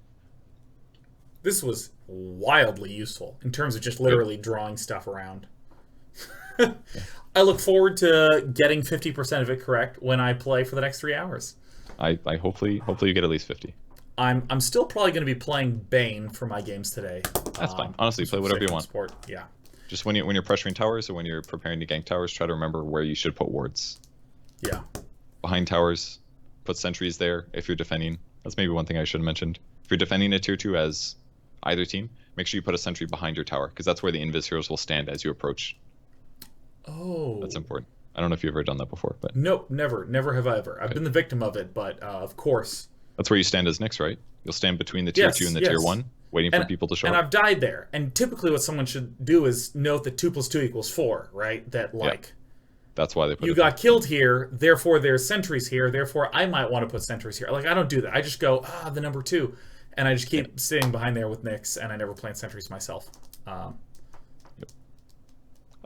This was wildly useful in terms of just literally drawing stuff around. I look forward to getting 50% of it correct when I play for the next 3 hours. I hopefully you get at least 50. I'm still probably going to be playing Bane for my games today. That's fine. Honestly, play whatever you want. Support. Yeah. Just when you're pressuring towers or when you're preparing to gank towers, try to remember where you should put wards. Yeah. Behind towers, put sentries there if you're defending. That's maybe one thing I should have mentioned. If you're defending a tier 2 as either team, make sure you put a sentry behind your tower because that's where the invis heroes will stand as you approach. Oh. That's important. I don't know if you've ever done that before, but nope, never have I ever. I've been the victim of it, but of course. That's where you stand as Nyx, right? You'll stand between the tier 2 and the tier 1, waiting for people to show up. And I've died there. And typically what someone should do is note that 2 + 2 = 4, right? That like that's why they put you got killed here, therefore there's sentries here, therefore I might want to put sentries here. Like I don't do that. I just go, the number 2. And I just keep sitting behind there with Nyx, and I never plant sentries myself.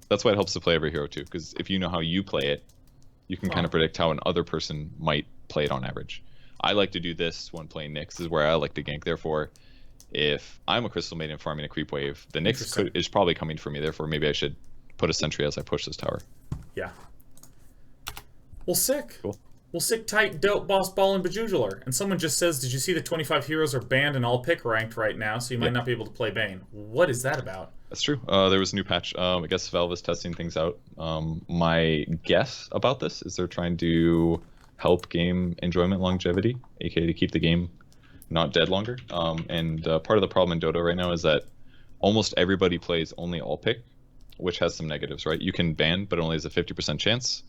That's why it helps to play every hero too, because if you know how you play it, you can kind of predict how an other person might play it on average. I like to do this when playing Nyx, is where I like to gank. Therefore, if I'm a Crystal Maiden farming a creep wave, the Nyx is probably coming for me. Therefore, maybe I should put a sentry as I push this tower. Yeah. Well, sick. Cool. Well, sick, tight, dope, boss, ball, and Bejugeler. And someone just says, did you see the 25 heroes are banned and all pick ranked right now, so you might not be able to play Bane? What is that about? That's true. There was a new patch. I guess Valve is testing things out. My guess about this is they're trying to help game enjoyment longevity, aka to keep the game not dead longer. And part of the problem in Dota right now is that almost everybody plays only all pick, which has some negatives, right? You can ban, but only has a 50% chance.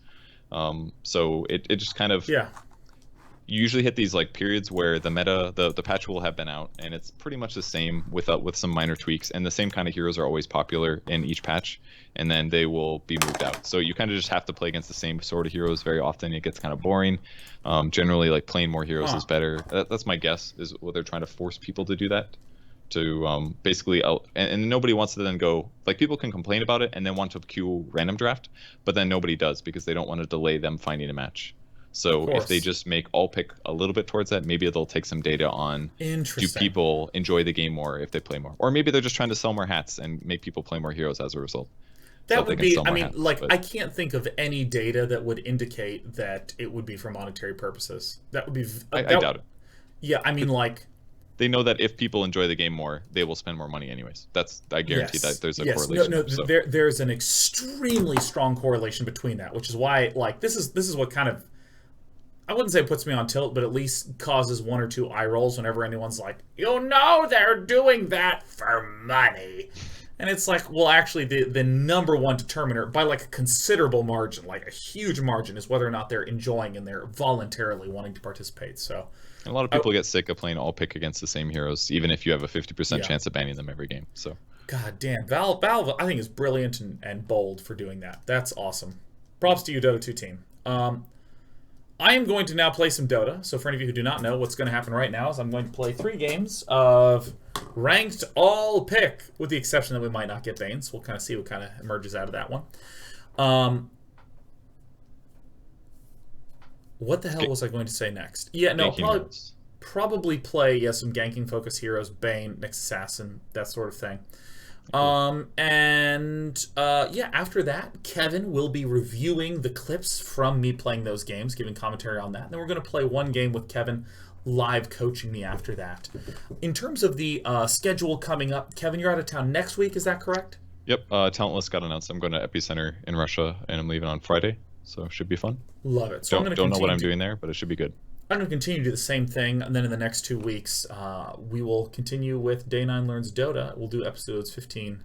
So it just kind of you usually hit these like periods where the meta, the patch will have been out, and it's pretty much the same with some minor tweaks, and the same kind of heroes are always popular in each patch, and then they will be moved out. So you kind of just have to play against the same sort of heroes very often. It gets kind of boring. Generally, like playing more heroes is better. That's my guess, is what they're trying to force people to do that. To basically and nobody wants to then go, like, people can complain about it and then want to queue random draft, but then nobody does because they don't want to delay them finding a match. So if they just make all pick a little bit towards that, maybe they'll take some data on, do people enjoy the game more if they play more, or maybe they're just trying to sell more hats and make people play more heroes as a result. That would be, I mean, hats, like, I can't think of any data that would indicate that it would be for monetary purposes. That would be I doubt it. Yeah, I mean, like, they know that if people enjoy the game more, they will spend more money anyways. I guarantee that there's a correlation. There's an extremely strong correlation between that, which is why, like, this is what kind of, I wouldn't say it puts me on tilt, but at least causes 1 or 2 eye rolls whenever anyone's like, they're doing that for money. And it's like, well, actually, the number one determiner, by like a considerable margin, like a huge margin, is whether or not they're enjoying and they're voluntarily wanting to participate. So a lot of people get sick of playing all pick against the same heroes, even if you have a 50% chance of banning them every game. So, God damn, Valve, I think is brilliant and bold for doing that. That's awesome. Props to you, Dota 2 team. I am going to now play some Dota. So for any of you who do not know, what's going to happen right now is I'm going to play 3 games of ranked all pick, with the exception that we might not get Banes. We'll kind of see what kind of emerges out of that one. What the hell was I going to say next? Yeah, no, probably. Probably play, some ganking focus heroes, Bane, Nyx Assassin, that sort of thing. After that, Kevin will be reviewing the clips from me playing those games, giving commentary on that. And then we're going to play one game with Kevin live coaching me after that. In terms of the schedule coming up, Kevin, you're out of town next week, is that correct? Yep, talent list got announced. I'm going to Epicenter in Russia, and I'm leaving on Friday, so it should be fun. Love it. So don't know what I'm doing there, but it should be good. I'm going to continue to do the same thing, and then in the next 2 weeks, we will continue with Day 9 Learns Dota. We'll do episodes 15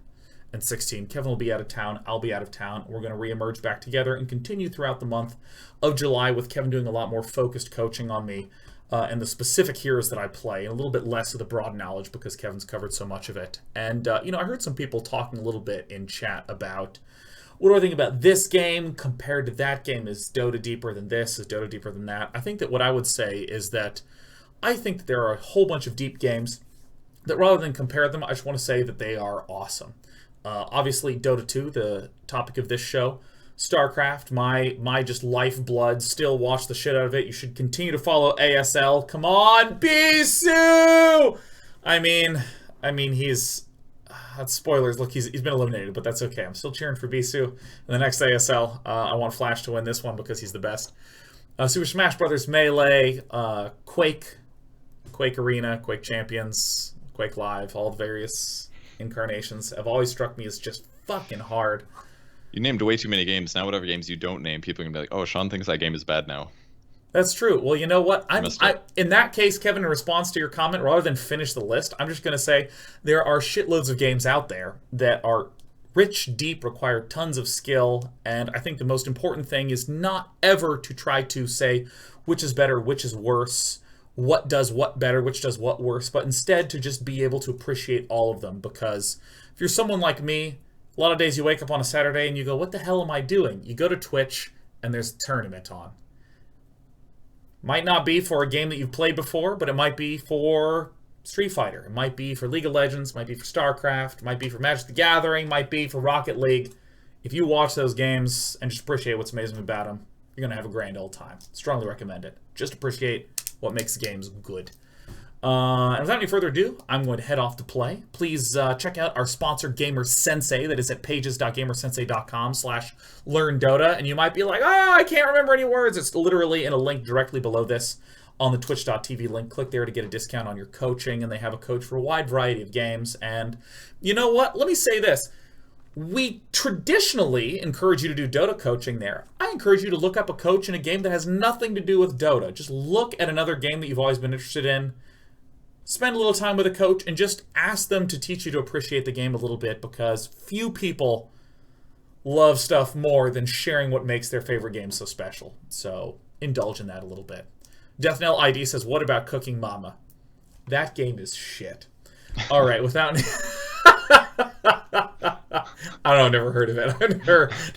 and 16. Kevin will be out of town. I'll be out of town. We're going to reemerge back together and continue throughout the month of July with Kevin doing a lot more focused coaching on me and the specific heroes that I play, and a little bit less of the broad knowledge because Kevin's covered so much of it. And, I heard some people talking a little bit in chat about, what do I think about this game compared to that game? Is Dota deeper than this? Is Dota deeper than that? I think that what I would say is that I think that there are a whole bunch of deep games that rather than compare them, I just want to say that they are awesome. Obviously, Dota 2, the topic of this show. StarCraft, my just lifeblood. Still watch the shit out of it. You should continue to follow ASL. Come on, Bisu! I mean, he's... That's spoilers. Look, he's been eliminated, but that's okay. I'm still cheering for Bisu in the next ASL. I want Flash to win this one because he's the best. Super Smash Brothers Melee, Quake Arena, Quake Champions, Quake Live, all the various incarnations have always struck me as just fucking hard. You named way too many games. Now whatever games you don't name, people are going to be like, oh, Sean thinks that game is bad now. That's true. Well, you know what? In that case, Kevin, in response to your comment, rather than finish the list, I'm just going to say there are shitloads of games out there that are rich, deep, require tons of skill, and I think the most important thing is not ever to try to say which is better, which is worse, what does what better, which does what worse, but instead to just be able to appreciate all of them, because if you're someone like me, a lot of days you wake up on a Saturday and you go, what the hell am I doing? You go to Twitch and there's a tournament on. Might not be for a game that you've played before, but it might be for Street Fighter. It might be for League of Legends, might be for StarCraft, might be for Magic the Gathering, might be for Rocket League. If you watch those games and just appreciate what's amazing about them, you're going to have a grand old time. Strongly recommend it. Just appreciate what makes the games good. And without any further ado, I'm going to head off to play. Please check out our sponsor, Gamer Sensei. That is at pages.gamersensei.com/learndota. And you might be like, I can't remember any words. It's literally in a link directly below this on the twitch.tv link. Click there to get a discount on your coaching. And they have a coach for a wide variety of games. And you know what? Let me say this. We traditionally encourage you to do Dota coaching there. I encourage you to look up a coach in a game that has nothing to do with Dota. Just look at another game that you've always been interested in. Spend a little time with a coach and just ask them to teach you to appreciate the game a little bit, because few people love stuff more than sharing what makes their favorite game so special. So indulge in that a little bit. Deathnell ID says, what about Cooking Mama? That game is shit. All right, without... I don't know, never heard of it. I've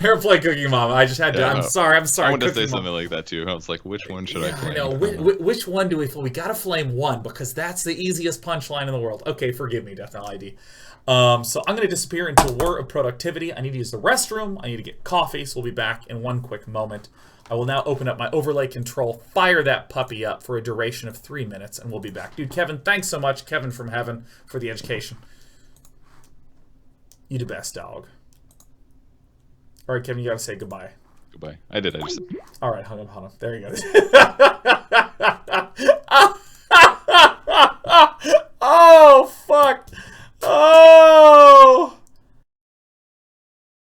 never played Cooking Mama. I just had to. I'm sorry. I wanted to say something like that too. I was like, which one should I flame? I know. Which one do we flame? We gotta flame one because that's the easiest punchline in the world. Okay, forgive me, Death ID. So I'm gonna disappear into a war of productivity. I need to use the restroom. I need to get coffee. So we'll be back in one quick moment. I will now open up my overlay control, fire that puppy up for a duration of 3 minutes, and we'll be back. Dude, Kevin, thanks so much, Kevin from Heaven, for the education. You the best, dog. All right, Kevin, you gotta say goodbye. Goodbye. I did. I just. All right, hung up. There you go.